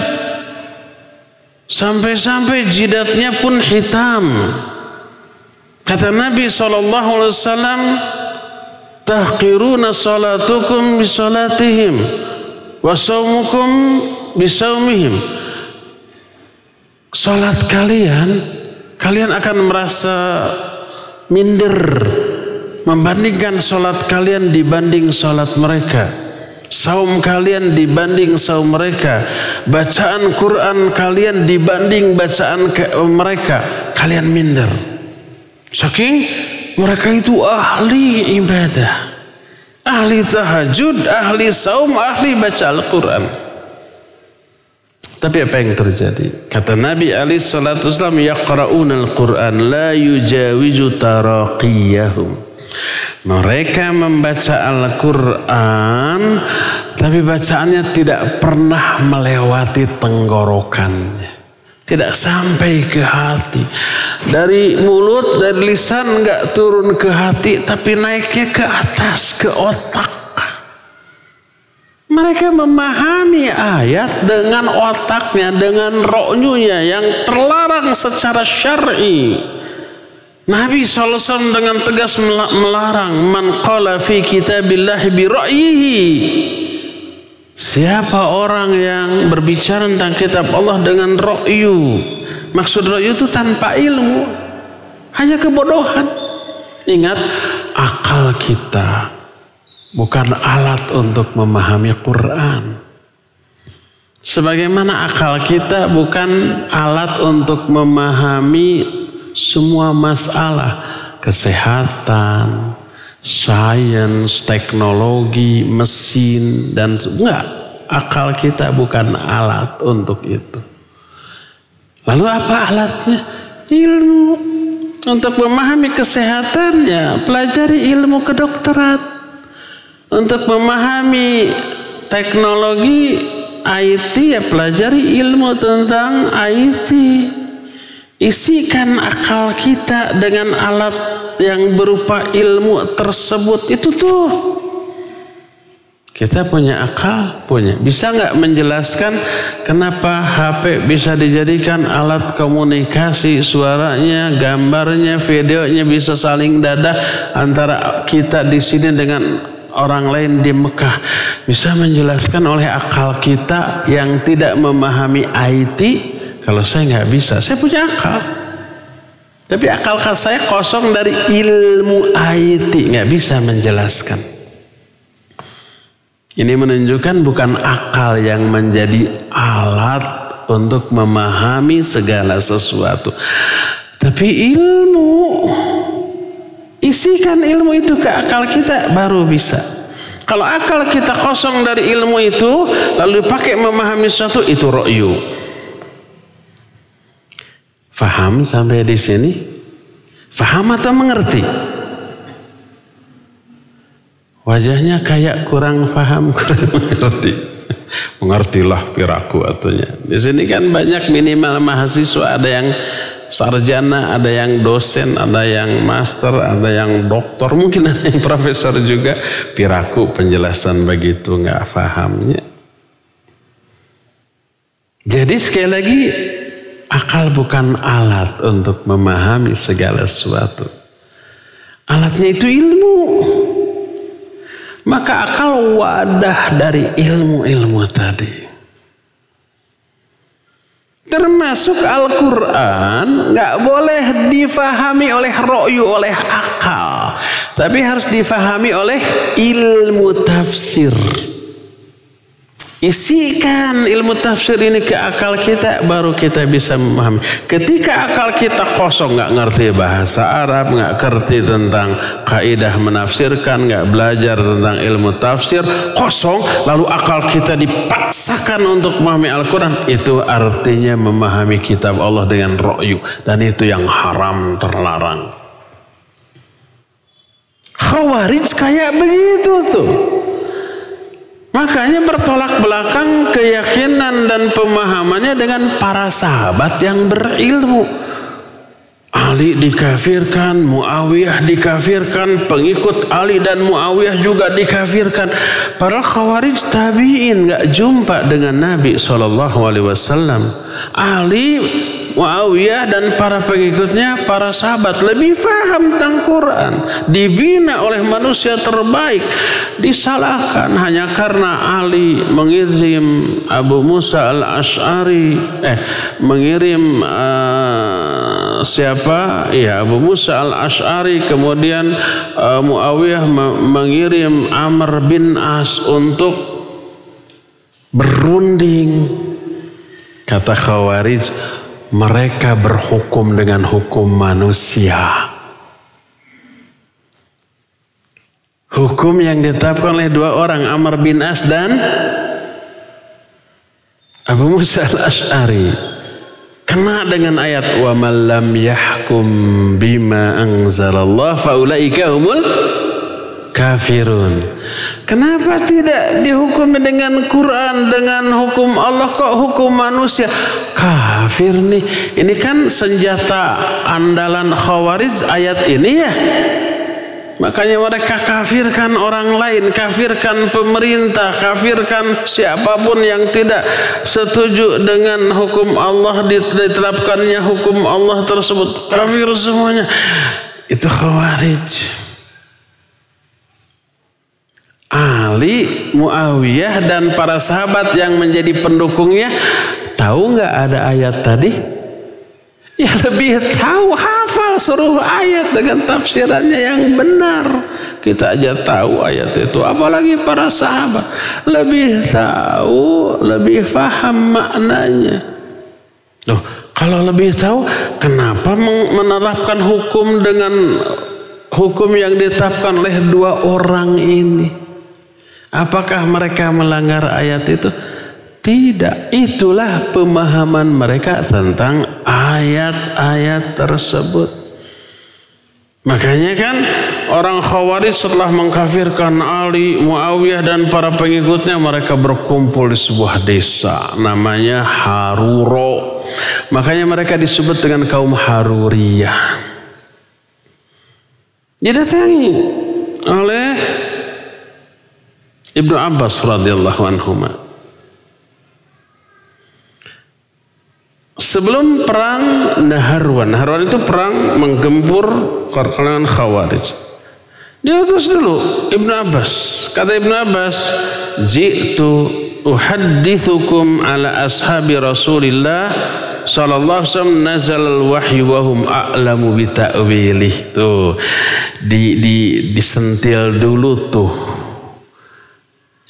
sampai-sampai jidatnya pun hitam. Kata Nabi SAW, tahqiruna salatukum bisalatihim wa saumukum bisaumihim. Salat kalian akan merasa minder membandingkan salat kalian dibanding salat mereka, saum kalian dibanding saum mereka, bacaan Quran kalian dibanding bacaan mereka, kalian minder. Saking mereka itu ahli ibadah, ahli tahajud, ahli saum, ahli baca Al-Quran. Tapi apa yang terjadi? Kata Nabi SAW, yaqra'una Al-Quran la yujawizu taraqiyahum. Mereka membaca Al-Quran, tapi bacaannya tidak pernah melewati tenggorokannya. Tidak sampai ke hati. Dari mulut, dari lisan enggak turun ke hati, tapi naiknya ke atas, ke otak. Mereka memahami ayat dengan otaknya, dengan ro'nyunya yang terlarang secara syar'i. Nabi SAW dengan tegas melarang man qala fi kitabillahi bi ra'yihi. Siapa orang yang berbicara tentang kitab Allah dengan ra'yu. Maksud ra'yu itu tanpa ilmu, hanya kebodohan. Ingat, akal kita bukan alat untuk memahami Quran. Sebagaimana akal kita bukan alat untuk memahami semua masalah kesehatan, sains, teknologi, mesin, dan enggak. Akal kita bukan alat untuk itu. Lalu apa alatnya? Ilmu. Untuk memahami kesehatannya, pelajari ilmu kedokteran. Untuk memahami teknologi IT, ya pelajari ilmu tentang IT. Isikan akal kita dengan alat yang berupa ilmu tersebut. Itu tuh. Kita punya akal, punya. Bisa nggak menjelaskan kenapa HP bisa dijadikan alat komunikasi, suaranya, gambarnya, videonya bisa saling dadah antara kita di sini dengan orang lain di Mekah. Bisa menjelaskan oleh akal kita yang tidak memahami IT. Kalau saya nggak bisa, saya punya akal. Tapi akal saya kosong dari ilmu IT, nggak bisa menjelaskan. Ini menunjukkan bukan akal yang menjadi alat untuk memahami segala sesuatu, tapi ilmu. Isikan ilmu itu ke akal kita baru bisa. Kalau akal kita kosong dari ilmu itu, lalu dipakai memahami sesuatu, itu ra'yu. Faham sampai di sini? Faham atau mengerti? Wajahnya kayak kurang faham, kurang mengerti. Mengertilah piraku atunya. Di sini kan banyak minimal mahasiswa, ada yang sarjana, ada yang dosen, ada yang master, ada yang doktor, mungkin ada yang profesor juga. Piraku penjelasan begitu nggak fahamnya. Jadi sekali lagi, akal bukan alat untuk memahami segala sesuatu. Alatnya itu ilmu. Maka akal wadah dari ilmu-ilmu tadi. Termasuk Al-Quran nggak boleh difahami oleh ro'yu, oleh akal, tapi harus difahami oleh ilmu tafsir. Isikan ilmu tafsir ini ke akal kita, baru kita bisa memahami. Ketika akal kita kosong, nggak ngerti bahasa Arab, nggak ngerti tentang kaidah menafsirkan, nggak belajar tentang ilmu tafsir, kosong, lalu akal kita dipaksakan untuk memahami Al-Quran, itu artinya memahami kitab Allah dengan ro'yu, dan itu yang haram, terlarang. Khawarij kayak begitu tuh. Makanya bertolak belakang keyakinan dan pemahamannya dengan para sahabat yang berilmu. Ali dikafirkan, Muawiyah dikafirkan, pengikut Ali dan Muawiyah juga dikafirkan. Padahal Khawarij tabi'in nggak jumpa dengan Nabi SAW. Ali, Muawiyah dan para pengikutnya, para sahabat lebih paham tentang Quran, dibina oleh manusia terbaik, disalahkan hanya karena Ali mengirim Abu Musa al-Ash'ari, mengirim Abu Musa al-Ash'ari, kemudian Muawiyah mengirim Amr bin As untuk berunding. Kata Khawarij, mereka berhukum dengan hukum manusia. Hukum yang ditetapkan oleh dua orang, Amr bin As dan Abu Musa al-Ash'ari, kena dengan ayat wa man lam yahkum bima anzalallah faulaika humul kafirun. Kenapa tidak dihukum dengan Quran, dengan hukum Allah, kok hukum manusia? Kafir nih. Ini kan senjata andalan Khawarij ayat ini ya. Makanya mereka kafirkan orang lain, kafirkan pemerintah, kafirkan siapapun yang tidak setuju dengan hukum Allah, diterapkannya hukum Allah tersebut. Kafir semuanya. Itu Khawarij. Ali, Muawiyah dan para sahabat yang menjadi pendukungnya tahu nggak ada ayat tadi? Ya lebih tahu, hafal seluruh ayat dengan tafsirannya yang benar. Kita aja tahu ayat itu, apalagi para sahabat lebih tahu, lebih paham maknanya. Loh, kalau lebih tahu, kenapa menerapkan hukum dengan hukum yang ditetapkan oleh dua orang ini? Apakah mereka melanggar ayat itu? Tidak. Itulah pemahaman mereka tentang ayat-ayat tersebut. Makanya kan orang Khawarij setelah mengkafirkan Ali, Muawiyah dan para pengikutnya, mereka berkumpul di sebuah desa namanya Haruro. Makanya mereka disebut dengan kaum Haruriyah. Didatangi oleh Ibnu Abbas radhiyallahu anhuma. Sebelum perang Naharwan itu perang menggempur kalangan Khawarij. Diutus dulu Ibnu Abbas. Kata Ibnu Abbas, "Ji'tu uhaddithukum ala ashabi Rasulillah sallallahu alaihi wasallam nazal al-wahyu wa hum a'lamu bi ta'wilih." Tuh, disentil dulu tuh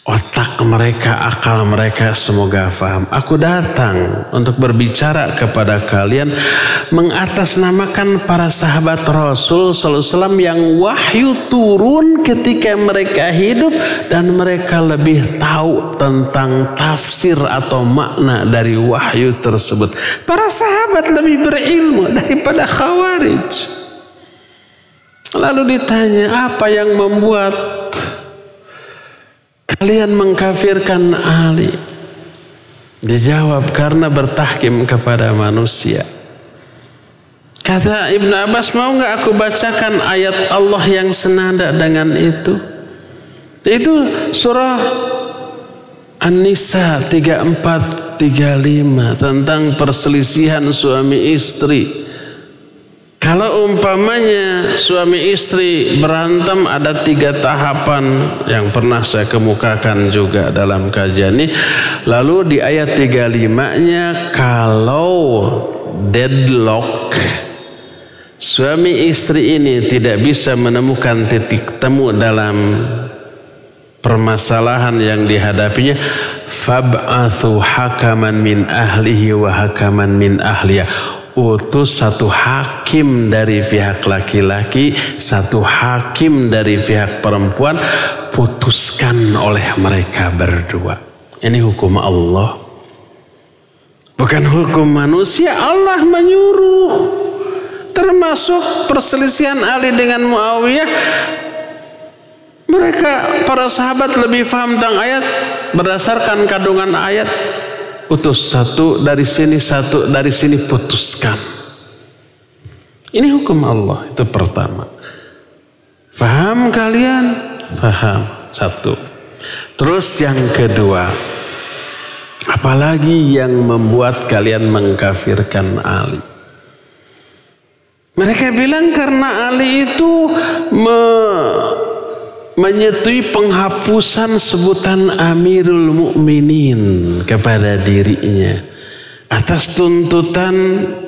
otak mereka, akal mereka, semoga faham. Aku datang untuk berbicara kepada kalian mengatasnamakan para sahabat Rasul sallallahu alaihi wasallam yang wahyu turun ketika mereka hidup dan mereka lebih tahu tentang tafsir atau makna dari wahyu tersebut. Para sahabat lebih berilmu daripada Khawarij. Lalu ditanya, apa yang membuat kalian mengkafirkan Ali? Dijawab, karena bertahkim kepada manusia. Kata Ibnu Abbas, mau nggak aku bacakan ayat Allah yang senada dengan itu? Itu surah An-Nisa 34-35 tentang perselisihan suami istri. Kalau umpamanya suami istri berantem ada 3 tahapan yang pernah saya kemukakan juga dalam kajian ini. Lalu di ayat 35-nya kalau deadlock, suami istri ini tidak bisa menemukan titik temu dalam permasalahan yang dihadapinya, fab'athu hakaman min ahlihi wa hakaman min ahliya. Utus satu hakim dari pihak laki-laki, satu hakim dari pihak perempuan, putuskan oleh mereka berdua. Ini hukum Allah, bukan hukum manusia. Allah menyuruh. Termasuk perselisihan Ali dengan Muawiyah, mereka para sahabat lebih paham tentang ayat berdasarkan kandungan ayat. Utus satu dari sini, satu dari sini, putuskan. Ini hukum Allah. Itu pertama. Faham kalian? Faham. Satu. Terus yang kedua, apalagi yang membuat kalian mengkafirkan Ali? Mereka bilang karena Ali itu menyetujui penghapusan sebutan Amirul Mukminin kepada dirinya atas tuntutan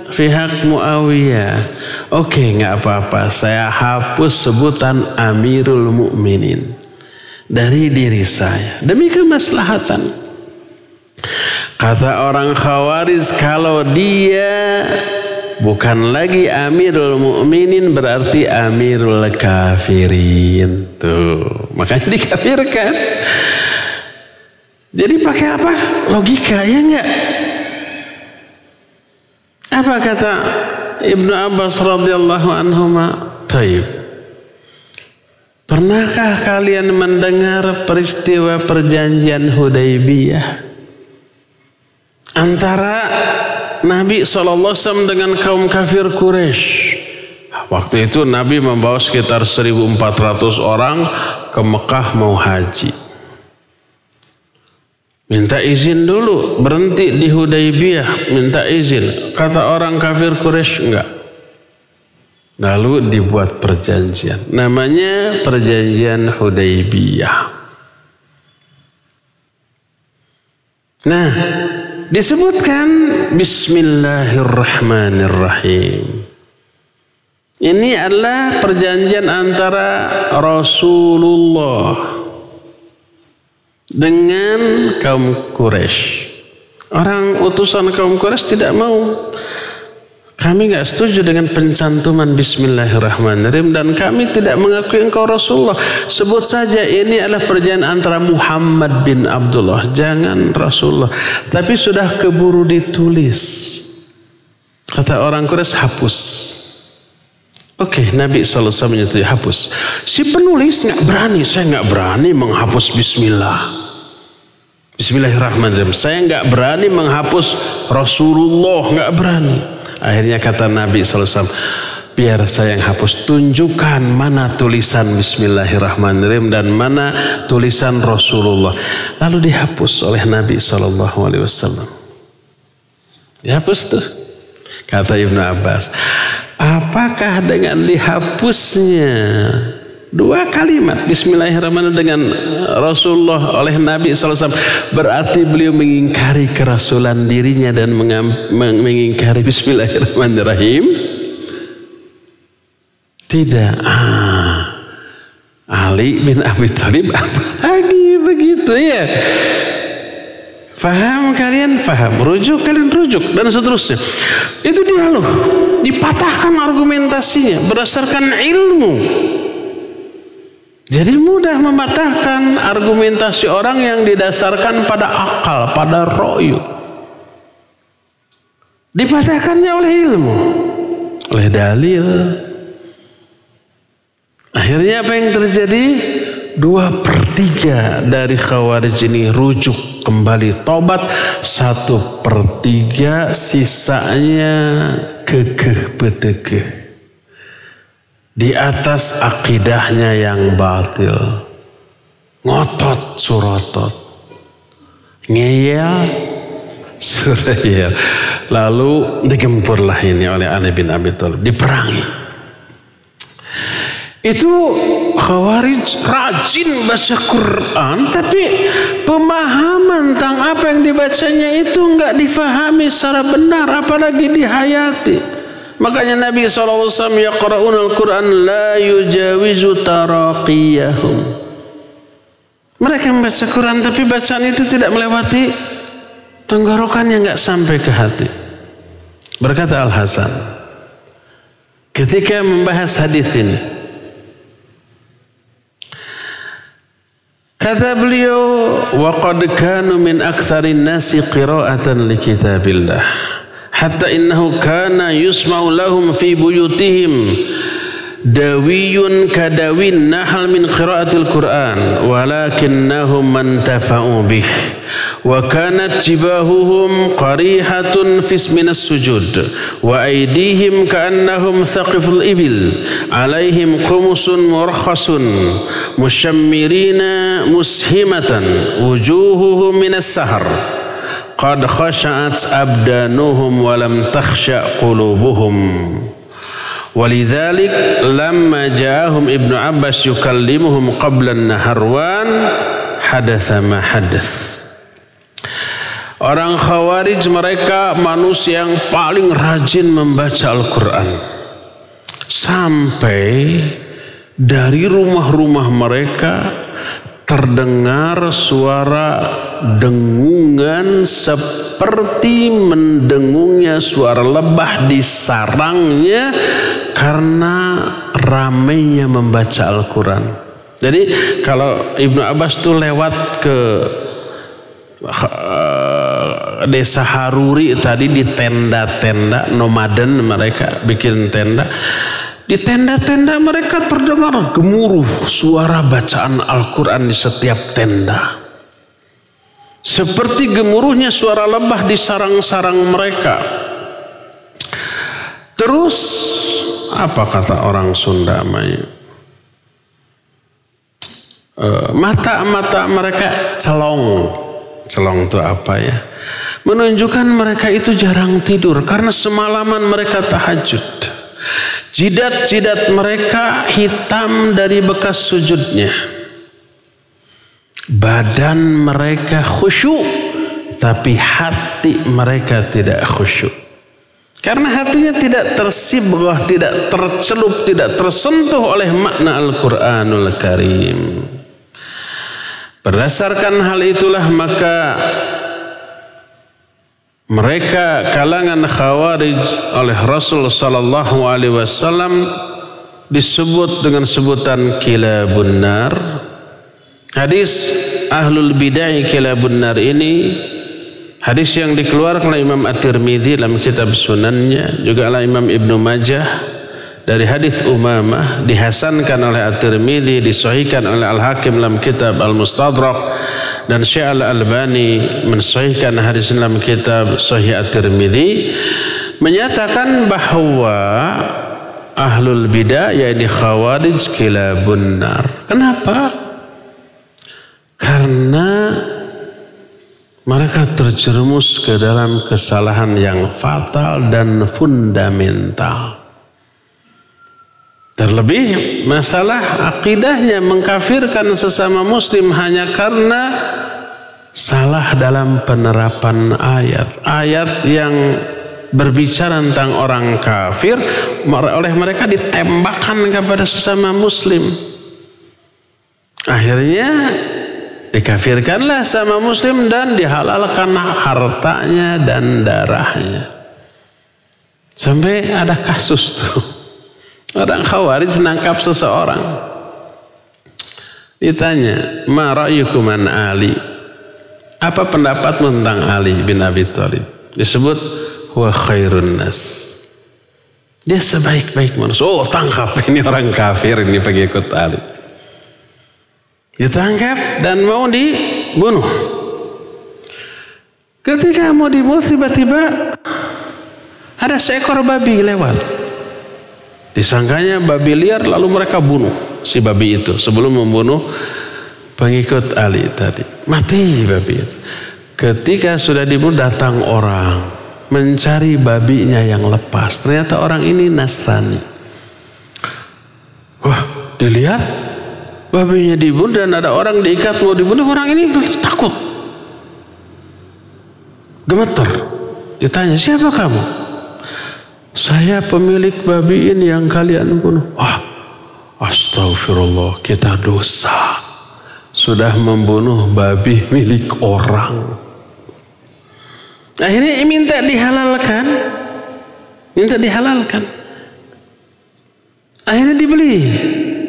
pihak Muawiyah. Oke, nggak apa-apa, saya hapus sebutan Amirul Mukminin dari diri saya demi kemaslahatan. Kata orang Khawarij, kalau dia bukan lagi Amirul Mukminin berarti Amirul Kafirin. Tuh, makanya dikafirkan. Jadi pakai apa? Logika, ya enggak? Apa kata Ibnu Abbas radhiyallahu anhuma? Taib. Pernahkah kalian mendengar peristiwa perjanjian Hudaybiyah antara Nabi SAW dengan kaum kafir Quraisy? Waktu itu Nabi membawa sekitar 1.400 orang ke Mekah mau haji. Minta izin dulu, berhenti di Hudaybiyah, minta izin. Kata orang kafir Quraisy enggak. Lalu dibuat perjanjian. Namanya perjanjian Hudaybiyah. Nah, disebutkan Bismillahirrahmanirrahim. Ini adalah perjanjian antara Rasulullah dengan kaum Quraisy. Orang utusan kaum Quraisy tidak mau. Kami nggak setuju dengan pencantuman Bismillahirrahmanirrahim dan kami tidak mengakui engkau Rasulullah. Sebut saja ini adalah perjanjian antara Muhammad bin Abdullah, jangan Rasulullah. Tapi sudah keburu ditulis. Kata orang Quraisy, hapus. Oke, Nabi SAW menyetujui hapus. Si penulis nggak berani, saya nggak berani menghapus Bismillahirrahmanirrahim. Saya nggak berani menghapus Rasulullah, nggak berani. Akhirnya kata Nabi SAW, biar saya yang hapus. Tunjukkan mana tulisan Bismillahirrahmanirrahim dan mana tulisan Rasulullah. Lalu dihapus oleh Nabi SAW. Dihapus tuh. Kata Ibnu Abbas, apakah dengan dihapusnya 2 kalimat Bismillahirrahmanirrahim dengan Rasulullah oleh Nabi SAW berarti beliau mengingkari kerasulan dirinya dan mengingkari Bismillahirrahmanirrahim? Tidak. Ali bin Abi Thalib apa lagi begitu ya? Faham kalian? Faham. Rujuk kalian rujuk dan seterusnya. Itu dia loh. Dipatahkan argumentasinya berdasarkan ilmu. Jadi mudah mematahkan argumentasi orang yang didasarkan pada akal, pada ro'yu. Dipatahkannya oleh ilmu, oleh dalil. Akhirnya apa yang terjadi? 2/3 dari Khawarij ini rujuk kembali, tobat. 1/3 sisanya kekeh betekeh di atas akidahnya yang batil, ngotot surotot, ngeyel surayel. Lalu digempurlah ini oleh Ali bin Abi Thalib, diperangi. Itu Khawarij rajin baca Quran, tapi pemahaman tentang apa yang dibacanya itu enggak difahami secara benar, apalagi dihayati. Makanya Nabi SAW yaqra'un al-Quran la yujawizu taraqiyahum. Mereka membaca Quran tapi bacaan itu tidak melewati tenggorokannya, enggak sampai ke hati. Berkata Al-Hasan ketika membahas hadis ini, kata beliau, waqad kanu min aktsarin nasi qira'atan li kitabillah hatta innahu kana yusma'u lahum fi buyutihim dawiyun kadawin nahal min qira'atil Qur'an walakinnahum mantafa'u bih wa kanat jibahuhum qarihatun fis minas sujud wa aydihim ka'annahum thaqiful ibil alaihim qumusun murkhasun mushammirina mushimatan wujuhuhum minas sahar qad khasha'at abdanuhum wa lam takhsha' qulubuhum walidzalik lamma ja'ahum Ibnu Abbas yukallimuhum qabla an-naharwan hadatsa ma hadath. Orang Khawarij mereka manusia yang paling rajin membaca Al-Quran. Sampai dari rumah-rumah mereka terdengar suara dengungan seperti mendengungnya suara lebah di sarangnya karena ramainya membaca Al-Quran. Jadi kalau Ibnu Abbas tuh lewat ke desa Haruri tadi, di tenda-tenda nomaden mereka bikin tenda. Di tenda-tenda mereka terdengar gemuruh suara bacaan Al-Quran di setiap tenda. Seperti gemuruhnya suara lebah di sarang-sarang mereka. Terus apa kata orang Sunda? Mata-mata mereka celong. Celong itu apa ya? Menunjukkan mereka itu jarang tidur karena semalaman mereka tahajud. Jidat-jidat mereka hitam dari bekas sujudnya. Badan mereka khusyuk, tapi hati mereka tidak khusyuk. Karena hatinya tidak tersibghah, tidak tercelup, tidak tersentuh oleh makna Al-Quranul Karim. Berdasarkan hal itulah maka mereka kalangan Khawarij oleh Rasul sallallahu alaihi wasallam disebut dengan sebutan kilabun nar. Hadis ahlul bid'ah kilabun nar ini hadis yang dikeluarkan oleh Imam At-Tirmidzi dalam kitab sunannya, juga oleh Imam Ibnu Majah dari hadis Umamah, dihasankan oleh At-Tirmidzi, disahihkan oleh Al-Hakim dalam kitab Al-Mustadrak, dan Syekh Al-Albani mensahihkan hadis dalam kitab Sahih At-Tirmidzi, menyatakan bahwa ahlul bidah yaitu Khawarij kilabun nar. Kenapa? Karena mereka terjerumus ke dalam kesalahan yang fatal dan fundamental. Terlebih masalah akidahnya mengkafirkan sesama muslim hanya karena salah dalam penerapan ayat yang berbicara tentang orang kafir, oleh mereka ditembakkan kepada sesama muslim. Akhirnya dikafirkanlah sama muslim dan dihalalkan hartanya dan darahnya. Sampai ada kasus tuh, orang Khawarij nangkap seseorang, ditanya, ma ra'yukum an Ali, apa pendapatmu tentang Ali bin Abi Thalib? Disebut wa khairun nas, dia sebaik-baik manusia. Oh, tangkap, ini orang kafir, ini pengikut Ali. Ditangkap dan mau dibunuh. Ketika mau dibunuh, tiba-tiba ada seekor babi lewat. Disangkanya babi liar, lalu mereka bunuh si babi itu sebelum membunuh pengikut Ali tadi. Mati babi itu. Ketika sudah dibunuh, datang orang mencari babinya yang lepas. Ternyata orang ini Nasrani. Wah, dilihat babinya dibunuh dan ada orang diikat mau dibunuh. Orang ini takut, gemeter. Ditanya, siapa kamu? Saya pemilik babi ini yang kalian bunuh. Wah, astagfirullah, kita dosa. Sudah membunuh babi milik orang. Akhirnya minta dihalalkan. Akhirnya dibeli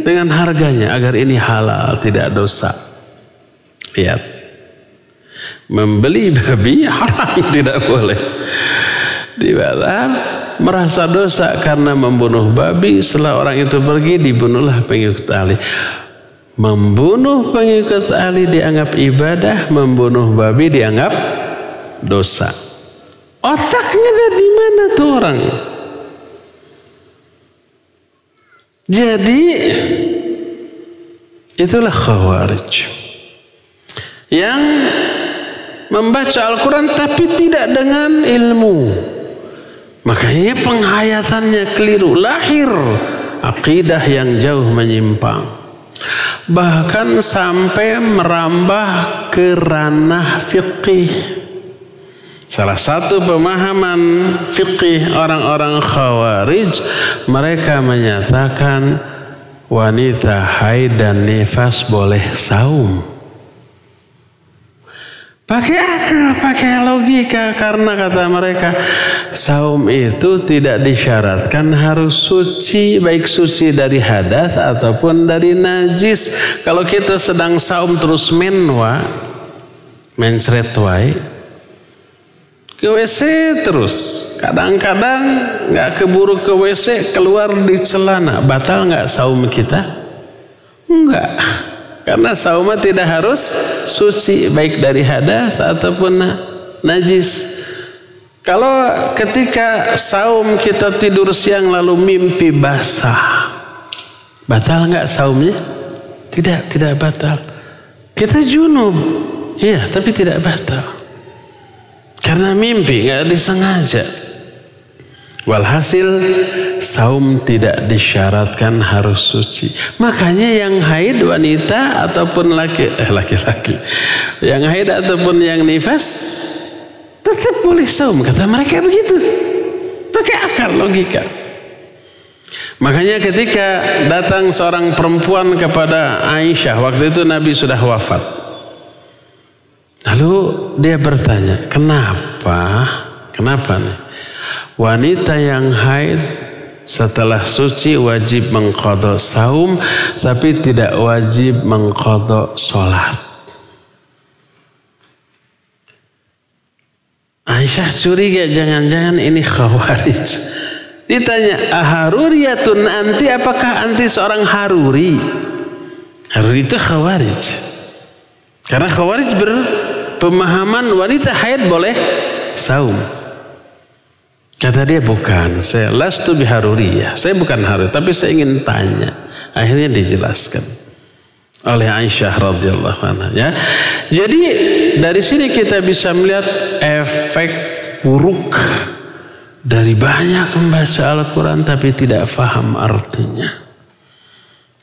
dengan harganya agar ini halal, tidak dosa. Lihat, membeli babi haram, tidak boleh. Dibalar, merasa dosa karena membunuh babi. Setelah orang itu pergi, dibunuhlah pengikut Ali. Membunuh pengikut Ali dianggap ibadah, membunuh babi dianggap dosa. Otaknya dari mana tuh orang? Jadi itulah Khawarij yang membaca Al-Quran tapi tidak dengan ilmu. Makanya penghayatannya keliru, lahir akidah yang jauh menyimpang, bahkan sampai merambah ke ranah fikih. Salah satu pemahaman fikih orang-orang Khawarij, mereka menyatakan wanita haid dan nifas boleh saum. Pakai akal, pakai logika, karena kata mereka saum itu tidak disyaratkan harus suci, baik suci dari hadas ataupun dari najis. Kalau kita sedang saum terus mencret wae, ke WC terus, kadang-kadang nggak keburu ke WC, keluar di celana, batal nggak saum kita? Enggak, karena saum tidak harus suci baik dari hadas ataupun najis. Kalau ketika saum kita tidur siang lalu mimpi basah, batal nggak saumnya? Tidak batal. Kita junub, iya, tapi tidak batal. Karena mimpi, nggak disengaja. Walhasil saum tidak disyaratkan harus suci. Makanya yang haid wanita ataupun laki-laki, yang haid ataupun yang nifas tetap boleh saum. Kata mereka begitu. Pakai akal, logika. Makanya ketika datang seorang perempuan kepada Aisyah, waktu itu Nabi sudah wafat. Lalu dia bertanya, kenapa nih wanita yang haid setelah suci wajib mengqadha saum tapi tidak wajib mengqadha sholat? Aisyah curiga, jangan-jangan ini Khawarij. Ditanya, aharuriyatun anti, apakah anti seorang haruri? Haruri itu Khawarij. Karena Khawarij berpemahaman wanita haid boleh saum. Kata dia, bukan, saya lastu biharuriyah, saya bukan haruri, tapi saya ingin tanya. Akhirnya dijelaskan oleh Aisyah radhiyallahu anha, ya. Jadi dari sini kita bisa melihat efek buruk dari banyak membaca Al-Quran tapi tidak faham artinya.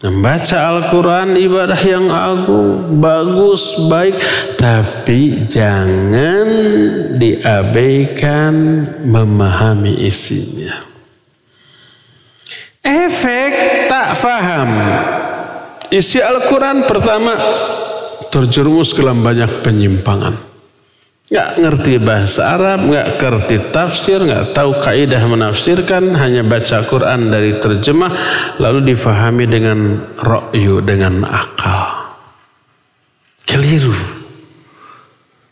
Membaca Al-Quran ibadah yang agung, bagus, baik, tapi jangan diabaikan memahami isinya. Efek tak faham isi Al-Quran, pertama terjerumus ke dalam banyak penyimpangan. Gak ngerti bahasa Arab, gak ngerti tafsir, gak tahu kaidah menafsirkan, hanya baca Quran dari terjemah lalu difahami dengan ra'yu, dengan akal. Keliru.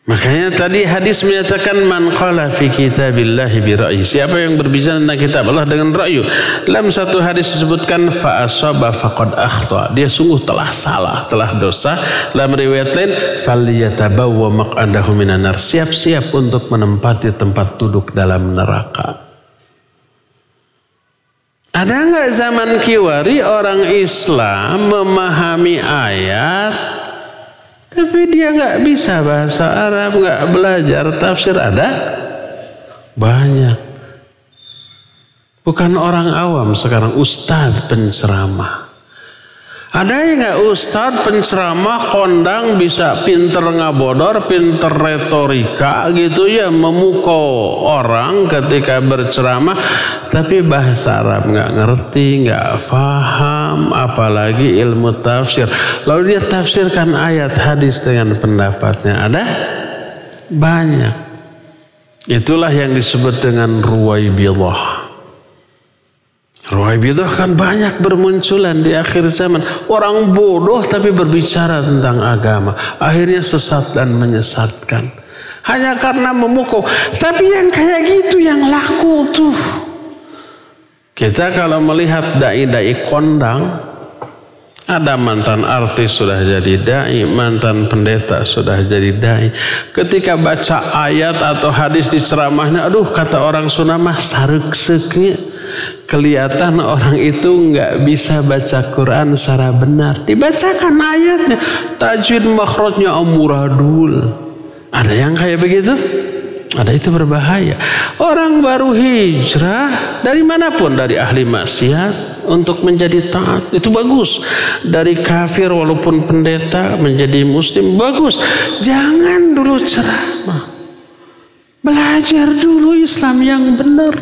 Makanya tadi hadis menyatakan man qala fi kitabillahi bi ra'yi, siapa yang berbicara tentang kitab Allah dengan ra'yu. Dalam satu hadis disebutkan fa asaba faqad akhta, dia sungguh telah salah, telah dosa. Dalam riwayat lain falyatabawwa maq'adahu minan nar, siap-siap untuk menempati tempat duduk dalam neraka. Ada enggak zaman kiwari orang Islam memahami ayat tapi dia nggak bisa bahasa Arab, nggak belajar tafsir? Ada? Banyak. Bukan orang awam sekarang, ustadz penceramah. Ada yang nggak ustadz penceramah kondang bisa pinter ngabodor, pinter retorika gitu ya, memukau orang ketika berceramah, tapi bahasa Arab nggak ngerti, nggak faham, apalagi ilmu tafsir. Lalu dia tafsirkan ayat hadis dengan pendapatnya. Ada banyak. Itulah yang disebut dengan ruwaibidah. Ruwaibidah kan banyak bermunculan di akhir zaman. Orang bodoh tapi berbicara tentang agama. Akhirnya sesat dan menyesatkan. Hanya karena memukau. Tapi yang kayak gitu yang laku tuh. Kita kalau melihat dai-dai kondang. Ada mantan artis sudah jadi dai, mantan pendeta sudah jadi dai. Ketika baca ayat atau hadis di ceramahnya, aduh kata orang Sunda mah sarek-seknya. Kelihatan orang itu nggak bisa baca Quran secara benar. Dibacakan ayatnya, tajwid makhrajnya amburadul. Ada yang kayak begitu? Ada, itu berbahaya. Orang baru hijrah dari manapun, dari ahli maksiat untuk menjadi taat, itu bagus. Dari kafir walaupun pendeta menjadi muslim, bagus. Jangan dulu ceramah. Belajar dulu Islam yang benar.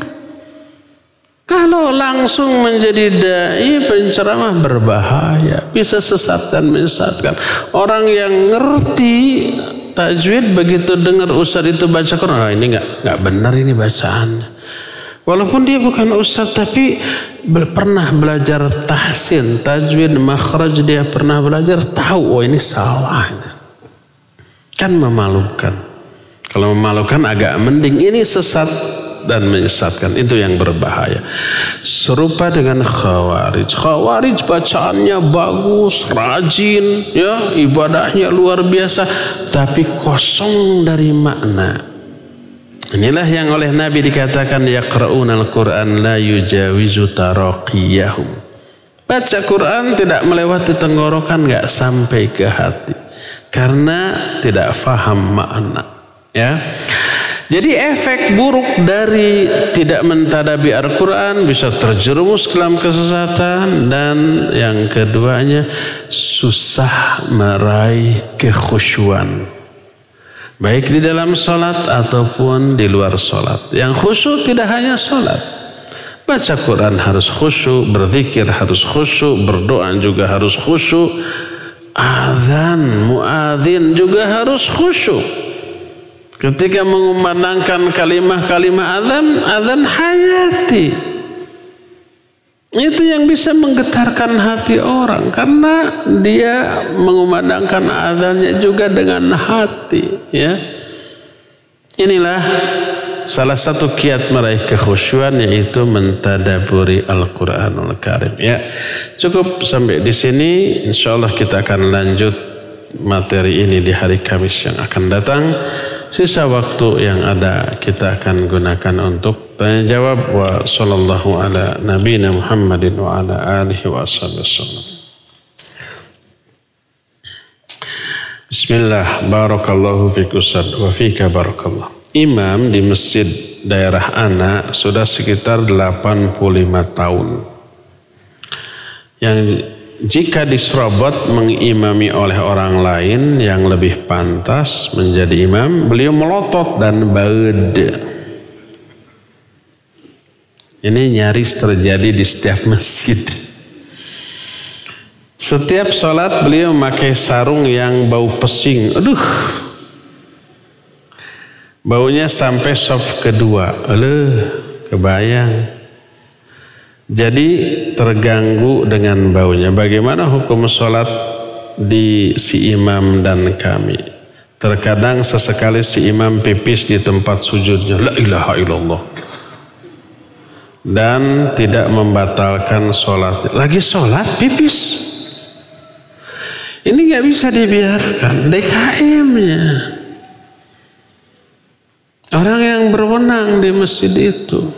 Kalau langsung menjadi dai penceramah berbahaya, bisa sesat dan menyesatkan. Orang yang ngerti tajwid begitu dengar ustaz itu baca Quran, ini nggak benar ini bacaannya. Walaupun dia bukan ustaz tapi pernah belajar tahsin, tajwid, makhraj, dia pernah belajar, tahu oh ini salah. Kan memalukan. Kalau memalukan agak mending, ini sesat dan menyesatkan, itu yang berbahaya. Serupa dengan khawarij. Khawarij bacaannya bagus, rajin, ya, ibadahnya luar biasa, tapi kosong dari makna. Inilah yang oleh Nabi dikatakan yaqra'unal Qur'an la yujawizu taraqiyahum. Baca Quran tidak melewati tenggorokan, nggak sampai ke hati, karena tidak faham makna, ya. Jadi efek buruk dari tidak mentadabi Al-Quran bisa terjerumus ke dalam kesesatan, dan yang keduanya susah meraih kekhusyuan, baik di dalam sholat ataupun di luar sholat. Yang khusyuk tidak hanya sholat, baca Quran harus khusyuk, berzikir harus khusyuk, berdoa juga harus khusyuk, azan, muadzin juga harus khusyuk. Ketika mengumandangkan kalimah-kalimah azan hayati. Itu yang bisa menggetarkan hati orang, karena dia mengumandangkan azannya juga dengan hati, ya. Inilah salah satu kiat meraih kekhusyuan, yaitu mentadaburi Al-Qur'anul Karim, ya. Cukup sampai di sini. Insyaallah kita akan lanjut materi ini di hari Kamis yang akan datang. Sisa waktu yang ada kita akan gunakan untuk tanya jawab. Wa sallallahu ala nabiyina Muhammadin wa ala alihi wa sallam. Bismillah, barakallahu fik Ustaz wa fika barakallah. Imam di masjid daerah ana sudah sekitar 85 tahun. Yang jika diserobot mengimami oleh orang lain yang lebih pantas menjadi imam, beliau melotot dan baud. Ini nyaris terjadi di setiap masjid. Setiap sholat beliau memakai sarung yang bau pesing. Aduh, baunya sampai saf kedua. Kebayang. Jadi terganggu dengan baunya. Bagaimana hukum sholat di si imam dan kami? Terkadang sesekali si imam pipis di tempat sujudnya. La ilaha illallah. Dan tidak membatalkan sholat. Lagi sholat pipis. Ini gak bisa dibiarkan. DKM-nya. Orang yang berwenang di masjid itu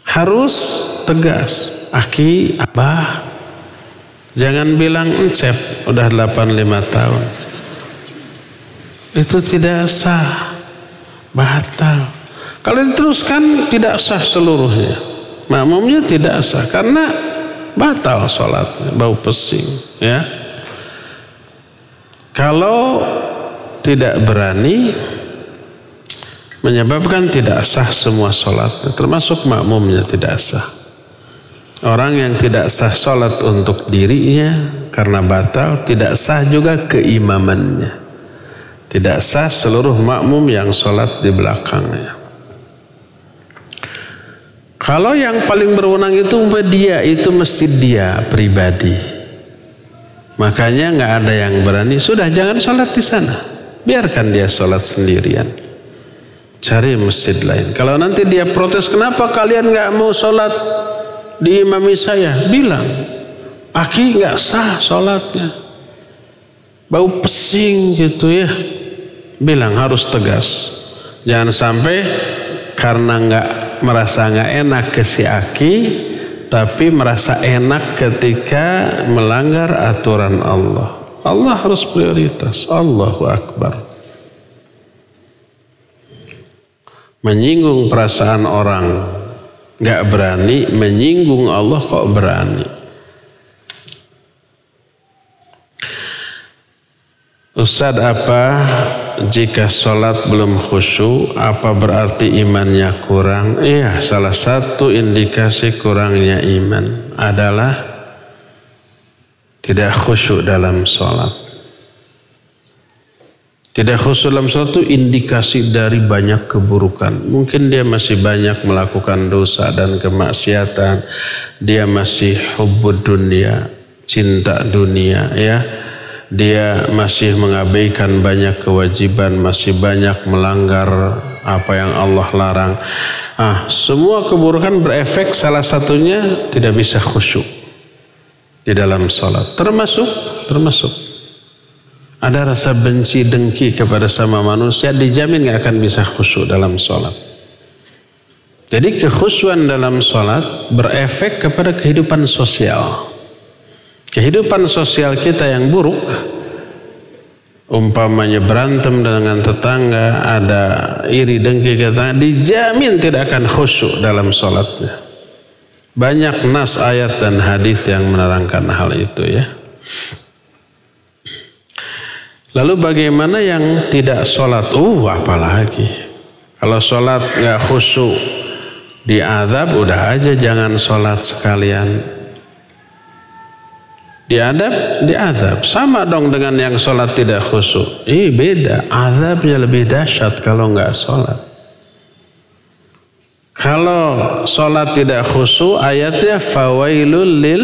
harus tegas. Aki, abah, jangan bilang encep udah 85 tahun. Itu tidak sah, batal. Kalau diteruskan tidak sah seluruhnya. Makmumnya tidak sah karena batal sholatnya, bau pesing. Ya. Kalau tidak berani, menyebabkan tidak sah semua sholatnya, termasuk makmumnya tidak sah. Orang yang tidak sah sholat untuk dirinya karena batal, tidak sah juga keimamannya. Tidak sah seluruh makmum yang sholat di belakangnya. Kalau yang paling berwenang itu dia, itu mesti dia pribadi. Makanya nggak ada yang berani, sudah jangan sholat di sana. Biarkan dia sholat sendirian. Cari masjid lain. Kalau nanti dia protes, kenapa kalian nggak mau sholat diimami saya? Bilang, aki nggak sah sholatnya, bau pesing gitu ya. Bilang, harus tegas. Jangan sampai karena merasa nggak enak ke si aki, tapi merasa enak ketika melanggar aturan Allah. Allah harus prioritas. Allahu Akbar. Menyinggung perasaan orang nggak berani, menyinggung Allah kok berani. Ustaz, apa jika sholat belum khusyuk? Apa berarti imannya kurang? Iya, salah satu indikasi kurangnya iman adalah tidak khusyuk dalam sholat. Tidak khusyuk dalam sholat itu indikasi dari banyak keburukan. Mungkin dia masih banyak melakukan dosa dan kemaksiatan. Dia masih hubbud dunia, cinta dunia, ya. Dia masih mengabaikan banyak kewajiban, masih banyak melanggar apa yang Allah larang. Semua keburukan berefek, salah satunya tidak bisa khusyuk di dalam sholat. Termasuk ada rasa benci dengki kepada sama manusia, dijamin gak akan bisa khusyuk dalam sholat. Jadi kekhusyuan dalam sholat berefek kepada kehidupan sosial. Kehidupan sosial kita yang buruk, umpamanya berantem dengan tetangga, ada iri dengki ke tetangga, dijamin tidak akan khusyuk dalam sholatnya. Banyak nas, ayat dan hadis yang menerangkan hal itu ya. Lalu bagaimana yang tidak sholat? Apalagi kalau sholat nggak khusyuk, diazab, udah aja jangan sholat sekalian. Diazab sama dong dengan yang sholat tidak khusyuk. Beda, azabnya lebih dahsyat kalau nggak sholat. Kalau sholat tidak khusyuk, ayatnya fawailul lil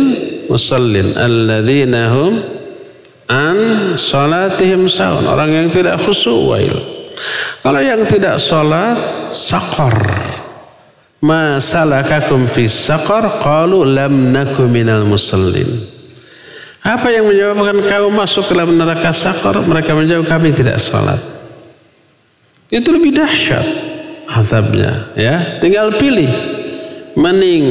musallin alladzina hum an sholatihim sahun. Orang yang tidak khusyuk, wail. Kalau yang tidak sholat, saqar. Ma salakakum fis saqar? Qalu lam naku minal musallin. Apa yang menyebabkan kamu masuk ke dalam neraka saqar? Mereka menjawab, kami tidak sholat. Itu lebih dahsyat azabnya, ya. Tinggal pilih, mending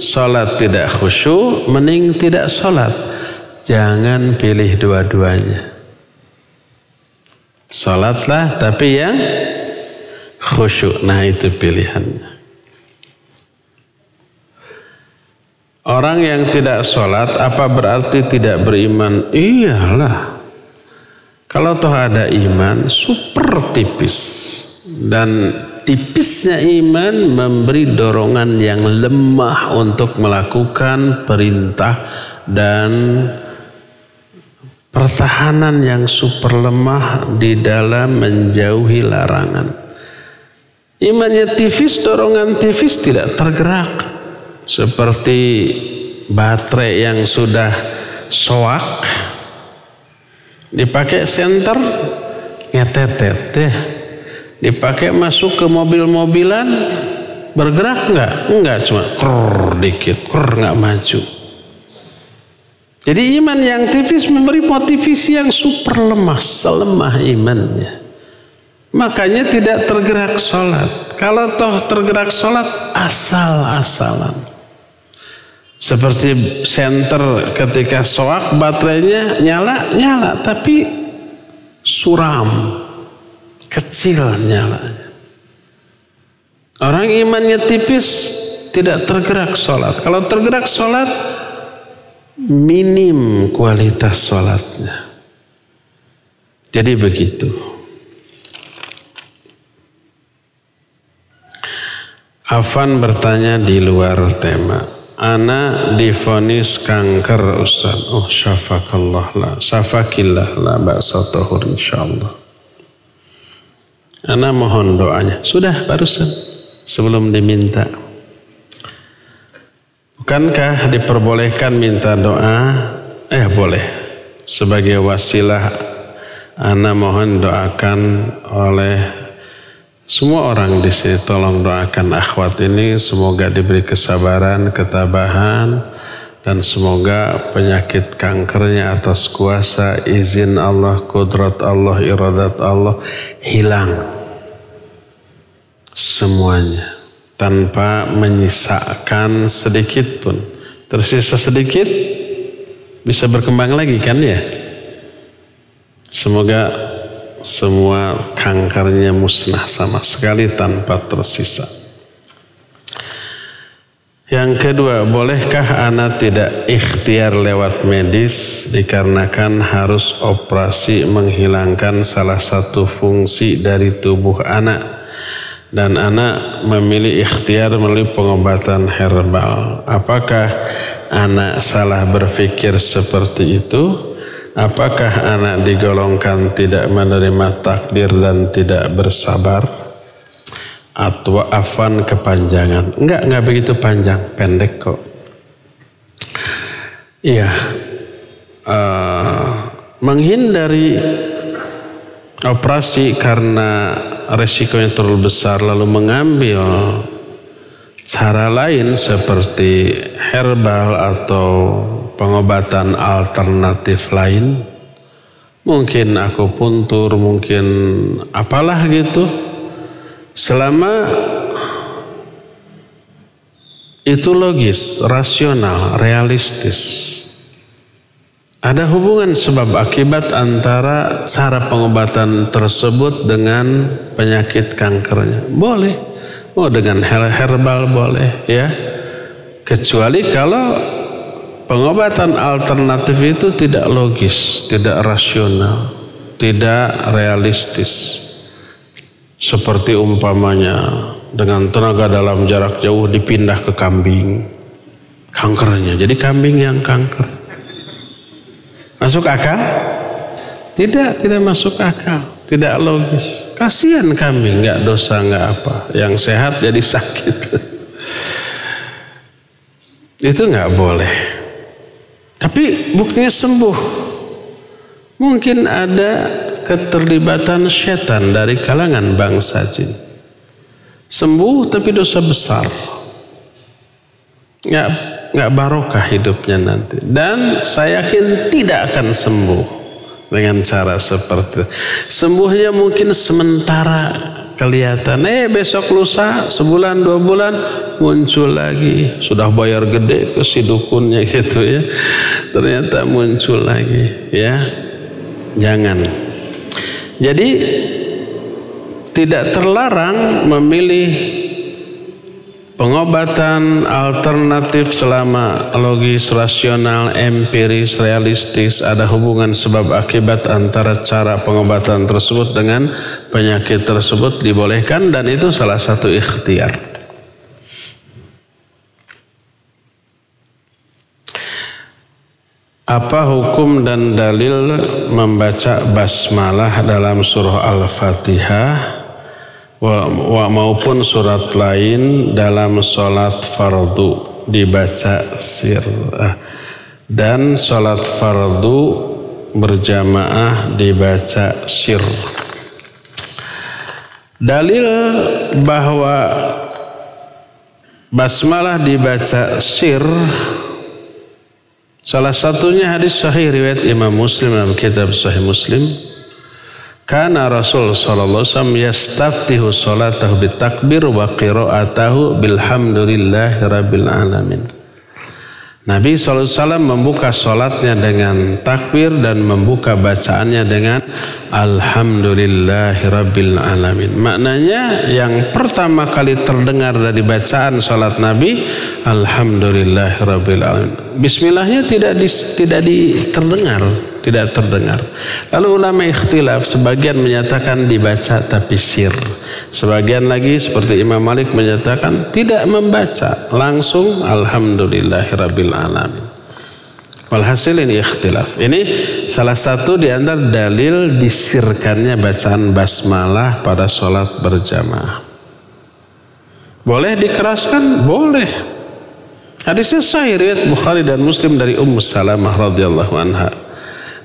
sholat tidak khusyuk, mending tidak sholat. Jangan pilih dua-duanya. Sholatlah tapi yang khusyuk. Nah, itu pilihannya. Orang yang tidak sholat, apa berarti tidak beriman? Iyalah. Kalau toh ada iman, super tipis. Dan tipisnya iman memberi dorongan yang lemah untuk melakukan perintah dan pertahanan yang super lemah di dalam menjauhi larangan. Imannya tipis, dorongan tipis, tidak tergerak. Seperti baterai yang sudah soak, dipakai senter, ngetetet deh. Dipakai masuk ke mobil-mobilan, bergerak enggak? Enggak, cuma krrr dikit, krrr, enggak maju. Jadi iman yang tipis memberi motivasi yang super lemah, selemah imannya. Makanya tidak tergerak sholat. Kalau toh tergerak sholat, asal-asalan. Seperti senter ketika soak, baterainya nyala, tapi suram, kecil nyalanya. Orang imannya tipis tidak tergerak sholat. Kalau tergerak sholat, minim kualitas sholatnya. Jadi begitu. Afan bertanya di luar tema. Ana divonis kanker Ustaz. Oh syafakallah la. Syafakillah la ba'sa tahur insyaallah. Ana mohon doanya. Sudah barusan sebelum diminta. Bukankah diperbolehkan minta doa? Boleh. Sebagai wasilah ana mohon doakan oleh semua orang di sini, tolong doakan akhwat ini semoga diberi kesabaran, ketabahan, dan semoga penyakit kankernya atas kuasa, izin Allah, kudrat Allah, iradat Allah hilang semuanya tanpa menyisakan sedikit pun. Tersisa sedikit bisa berkembang lagi kan ya? Semoga semua kankernya musnah sama sekali tanpa tersisa. Yang kedua, bolehkah anak tidak ikhtiar lewat medis dikarenakan harus operasi menghilangkan salah satu fungsi dari tubuh anak dan anak memilih ikhtiar melalui pengobatan herbal? Apakah anak salah berpikir seperti itu? Apakah anak digolongkan tidak menerima takdir dan tidak bersabar? Atau afan kepanjangan? Enggak begitu panjang, pendek kok. Iya, menghindari operasi karena resikonya terlalu besar lalu mengambil cara lain seperti herbal atau pengobatan alternatif lain, mungkin akupuntur, mungkin apalah gitu, selama itu logis, rasional, realistis, ada hubungan sebab akibat antara cara pengobatan tersebut dengan penyakit kankernya, boleh. Oh, dengan herbal boleh ya, kecuali kalau pengobatan alternatif itu tidak logis, tidak rasional, tidak realistis. Seperti umpamanya dengan tenaga dalam jarak jauh dipindah ke kambing, kankernya jadi kambing yang kanker. Masuk akal? Tidak masuk akal, tidak logis. Kasihan kambing, nggak dosa nggak apa, yang sehat jadi sakit. Itu nggak boleh. Tapi buktinya sembuh. Mungkin ada keterlibatan setan dari kalangan bangsa jin. Sembuh tapi dosa besar. Nggak barokah hidupnya nanti. Dan saya yakin tidak akan sembuh dengan cara seperti itu. Sembuhnya mungkin sementara kelihatan. Besok lusa, sebulan 2 bulan muncul lagi. Sudah bayar gede ke si dukunnya gitu ya. Ternyata muncul lagi ya. Jangan. Jadi tidak terlarang memilih pengobatan alternatif selama logis, rasional, empiris, realistis, ada hubungan sebab akibat antara cara pengobatan tersebut dengan penyakit tersebut dibolehkan, dan itu salah satu ikhtiar. Apa hukum dan dalil membaca basmalah dalam surah Al-Fatihah maupun surat lain dalam sholat fardu dibaca sir, dan sholat fardu berjamaah dibaca sir? Dalil bahwa basmalah dibaca sir, salah satunya hadis sahih riwayat Imam Muslim dalam kitab Sahih Muslim. Kana Rasul sallallahu alaihi wasallam yastaftihu salatahu bitakbir wa qira'atahu bilhamdulillahi rabbil alamin. Nabi SAW membuka sholatnya dengan takbir dan membuka bacaannya dengan Alhamdulillahirabbil alamin. Maknanya yang pertama kali terdengar dari bacaan sholat Nabi Alhamdulillahirabbil alamin. Bismillahnya tidak terdengar. Lalu ulama ikhtilaf, sebagian menyatakan dibaca tapi sir. Sebagian lagi seperti Imam Malik menyatakan tidak membaca, langsung Alhamdulillahirabbil alamin. Walhasil ini ikhtilaf. Ini salah satu di antara dalil disirkannya bacaan basmalah pada sholat berjamaah. Boleh dikeraskan? Boleh. Hadisnya sahih riwayat Bukhari dan Muslim dari Ummu Salamah radhiyallahu anha.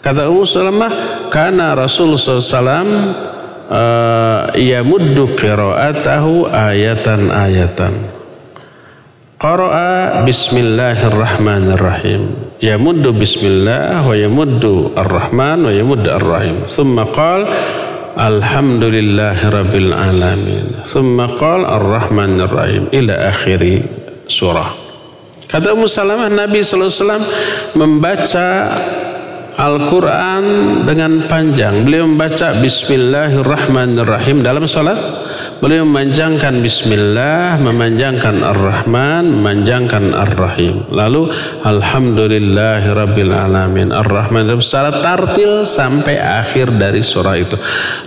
Kata Ummu Salamah, kana Rasulullah SAW yamuddu qira'atahu ayatan. Qara'a bismillahirrahmanirrahim. Yamuddu bismillah wa yamuddu ar-rahman wa yamuddu ar-rahim. Thumma qala alhamdulillahirabbil alamin. Thumma qala ar-rahmanirrahim ila akhiri surah. Kata Ummu Salamah, Nabi sallallahu alaihi wasallam membaca Al-Quran dengan panjang. Beliau membaca Bismillahirrahmanirrahim dalam salat. Beliau memanjangkan Bismillah, memanjangkan Ar-Rahman, memanjangkan Ar-Rahim. Lalu Alhamdulillahirabbil alamin Ar-Rahman secara tartil sampai akhir dari surah itu.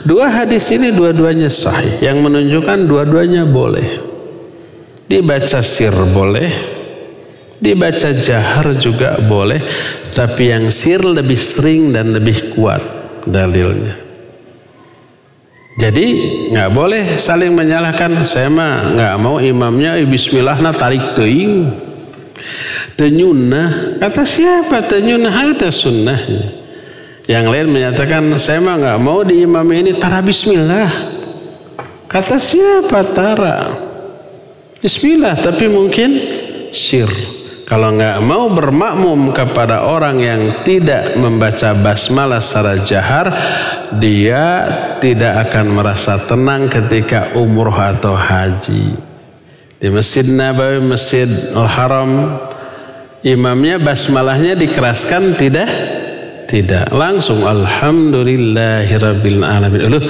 Dua hadis ini dua-duanya sahih, yang menunjukkan dua-duanya boleh. Dibaca sir boleh, dibaca jahar juga boleh, tapi yang sir lebih sering dan lebih kuat dalilnya. Jadi nggak boleh saling menyalahkan. Saya mah nggak mau imamnya bismillah na tarik teuing, tenyunah. Kata siapa tenyunah? Ada sunnahnya. Yang lain menyatakan saya mah nggak mau di imam ini tara bismillah. Kata siapa tara bismillah, tapi mungkin sir. Kalau nggak mau bermakmum kepada orang yang tidak membaca basmalah secara jahar, dia tidak akan merasa tenang ketika umroh atau haji. Di Masjid Nabawi, Masjid Al-Haram, imamnya basmalahnya dikeraskan tidak? Tidak. Langsung Alhamdulillahirabbil alamin. Aduh,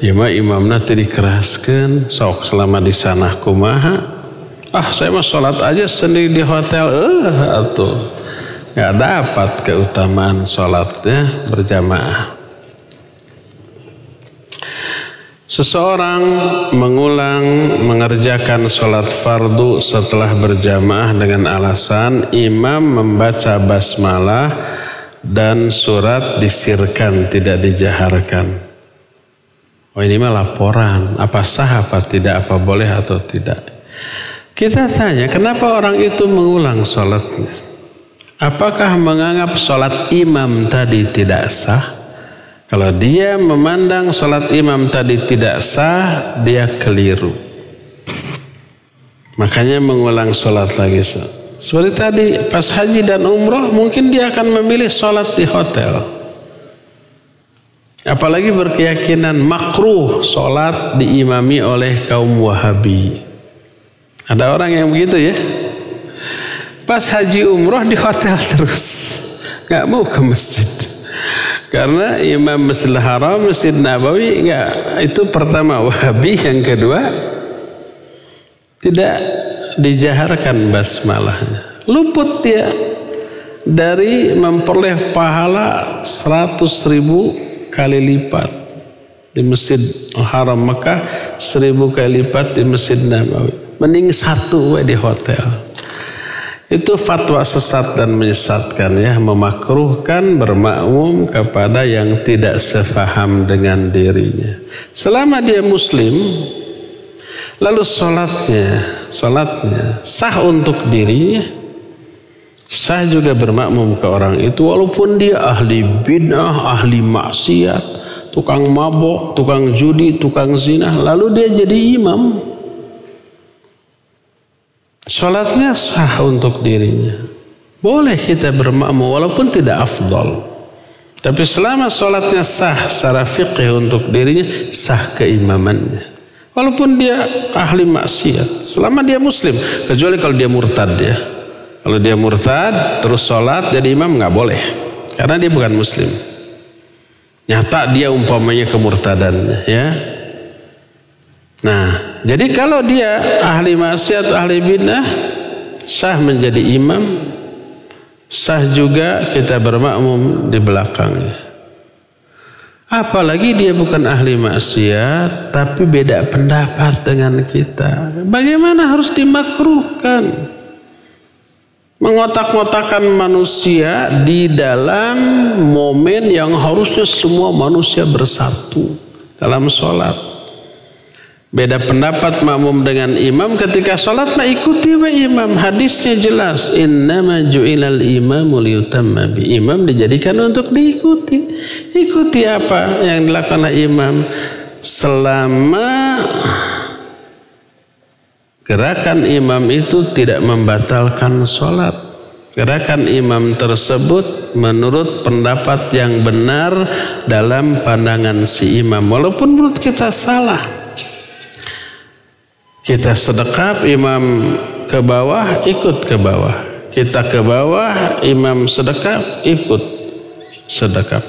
imamna teh dikeraskan, sok selama di sana kumaha? Saya mau sholat aja sendiri di hotel. Atuh nggak dapat keutamaan sholatnya berjamaah. Seseorang mengerjakan sholat fardu setelah berjamaah dengan alasan imam membaca basmalah dan surat disirkan, tidak dijaharkan. Ini mah laporan, apa sah apa tidak, apa boleh atau tidak. Kita tanya, kenapa orang itu mengulang sholatnya? Apakah menganggap sholat imam tadi tidak sah? Kalau dia memandang sholat imam tadi tidak sah, dia keliru. Makanya mengulang sholat lagi. Seperti tadi, pas haji dan umroh, mungkin dia akan memilih sholat di hotel. Apalagi berkeyakinan makruh sholat diimami oleh kaum Wahabi. Ada orang yang begitu ya. Pas haji umroh di hotel terus, gak mau ke masjid. Karena imam Masjidil Haram, Masjid Nabawi itu pertama Wahabi, yang kedua tidak dijaharkan basmalahnya. Luput dia dari memperoleh pahala 100.000 kali lipat di Masjid Haram Mekah, 1.000 kali lipat di Masjid Nabawi. Mending satu di hotel. Itu fatwa sesat dan menyesatkan ya, memakruhkan bermakmum kepada yang tidak sefaham dengan dirinya. Selama dia muslim, lalu sholatnya sah untuk dirinya, sah juga bermakmum ke orang itu, walaupun dia ahli bid'ah, ahli maksiat, tukang mabok, tukang judi, tukang zina, lalu dia jadi imam. Sholatnya sah untuk dirinya. Boleh kita bermakmum walaupun tidak afdal. Tapi selama sholatnya sah secara fikih untuk dirinya, sah keimamannya. Walaupun dia ahli maksiat, selama dia muslim. Kecuali kalau dia murtad ya. Kalau dia murtad terus sholat jadi imam nggak boleh, karena dia bukan muslim. Nyata dia umpamanya kemurtadannya, ya. Nah, jadi kalau dia ahli maksiat, ahli bidah, sah menjadi imam, sah juga kita bermakmum di belakangnya. Apalagi dia bukan ahli maksiat, tapi beda pendapat dengan kita. Bagaimana harus dimakruhkan? Mengotak-ngotakan manusia di dalam momen yang harusnya semua manusia bersatu dalam sholat. Beda pendapat makmum dengan imam ketika sholat, ikuti wa imam. Hadisnya jelas, innama ju'ilal imamu liyutamma bi. Imam dijadikan untuk diikuti. Ikuti apa yang dilakukan oleh imam selama gerakan imam itu tidak membatalkan sholat. Gerakan imam tersebut menurut pendapat yang benar dalam pandangan si imam, walaupun menurut kita salah. Kita sedekap, imam ke bawah, ikut ke bawah. Kita ke bawah, imam sedekap, ikut sedekap.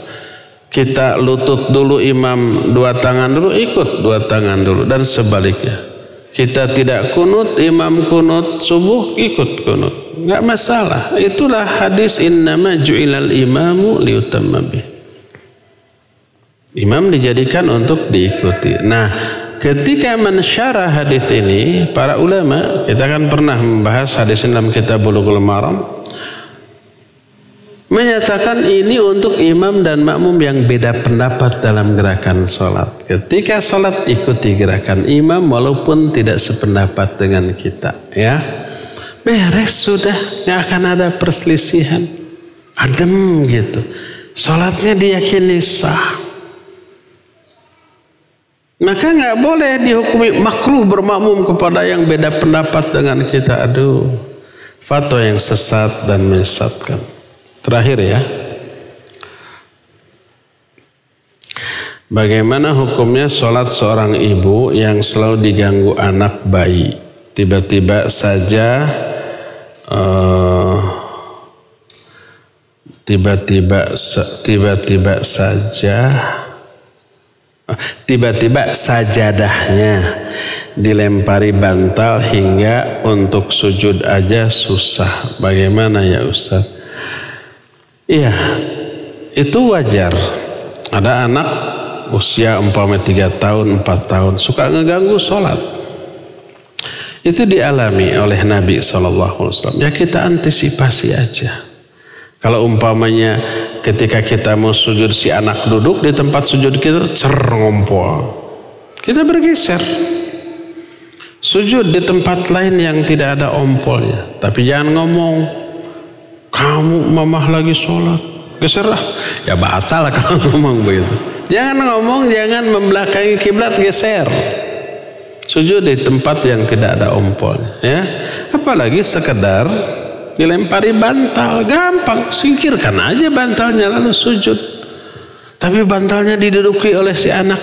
Kita lutut dulu, imam dua tangan dulu, ikut dua tangan dulu, dan sebaliknya. Kita tidak kunut, imam kunut subuh, ikut kunut. Enggak masalah. Itulah hadis innama ju'ilal imamu liyutamma bih. Imam dijadikan untuk diikuti. Nah, ketika mensyarah hadis ini, para ulama, kita kan pernah membahas hadis dalam kitab Bulughul Maram, menyatakan ini untuk imam dan makmum yang beda pendapat dalam gerakan sholat. Ketika sholat ikuti gerakan imam walaupun tidak sependapat dengan kita, ya. Beres sudah, nggak akan ada perselisihan. Adem gitu. Sholatnya diyakini sah. Maka nggak boleh dihukumi makruh bermakmum kepada yang beda pendapat dengan kita. Aduh, fatwa yang sesat dan menyesatkan. Terakhir ya, bagaimana hukumnya sholat seorang ibu yang selalu diganggu anak bayi? Tiba-tiba saja sajadahnya dilempari bantal hingga untuk sujud aja susah. Bagaimana ya Ustaz? Iya, itu wajar. Ada anak usia umpamanya 3 tahun, 4 tahun suka ngeganggu sholat. Itu dialami oleh Nabi SAW. Ya kita antisipasi aja. Kalau umpamanya ketika kita mau sujud si anak duduk di tempat sujud kita ngompol, kita bergeser. Sujud di tempat lain yang tidak ada ompolnya. Tapi jangan ngomong, kamu mamah lagi sholat, geserlah. Ya batal kalau ngomong begitu. Jangan ngomong, jangan membelakangi kiblat, geser. Sujud di tempat yang tidak ada ompolnya, ya. Apalagi sekedar dilempari bantal, gampang, singkirkan aja bantalnya lalu sujud. Tapi bantalnya diduduki oleh si anak,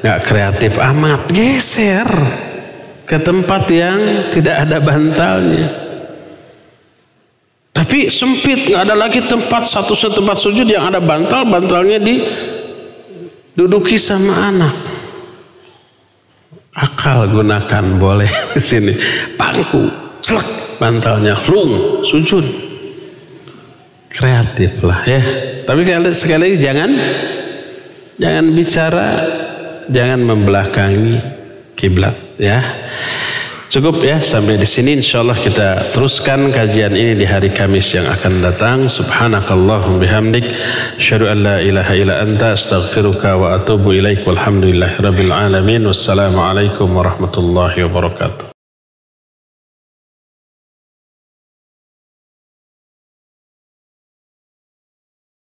nggak kreatif amat, geser ke tempat yang tidak ada bantalnya. Tapi sempit, nggak ada lagi tempat, satu-satu tempat sujud yang ada bantal, bantalnya diduduki sama anak. Akal gunakan, boleh di sini. Pangku, selek, bantalnya, lung, sujud. Kreatif lah ya. Tapi sekali lagi jangan bicara, jangan membelakangi kiblat ya. Cukup ya sampai di sini, insyaallah kita teruskan kajian ini di hari Kamis yang akan datang. Subhanakallahumma bihamdik asyhadu an la ilaha illa anta astaghfiruka wa atubu ilaik. Walhamdulillahirabbil alamin. Wassalamualaikum warahmatullahi wabarakatuh.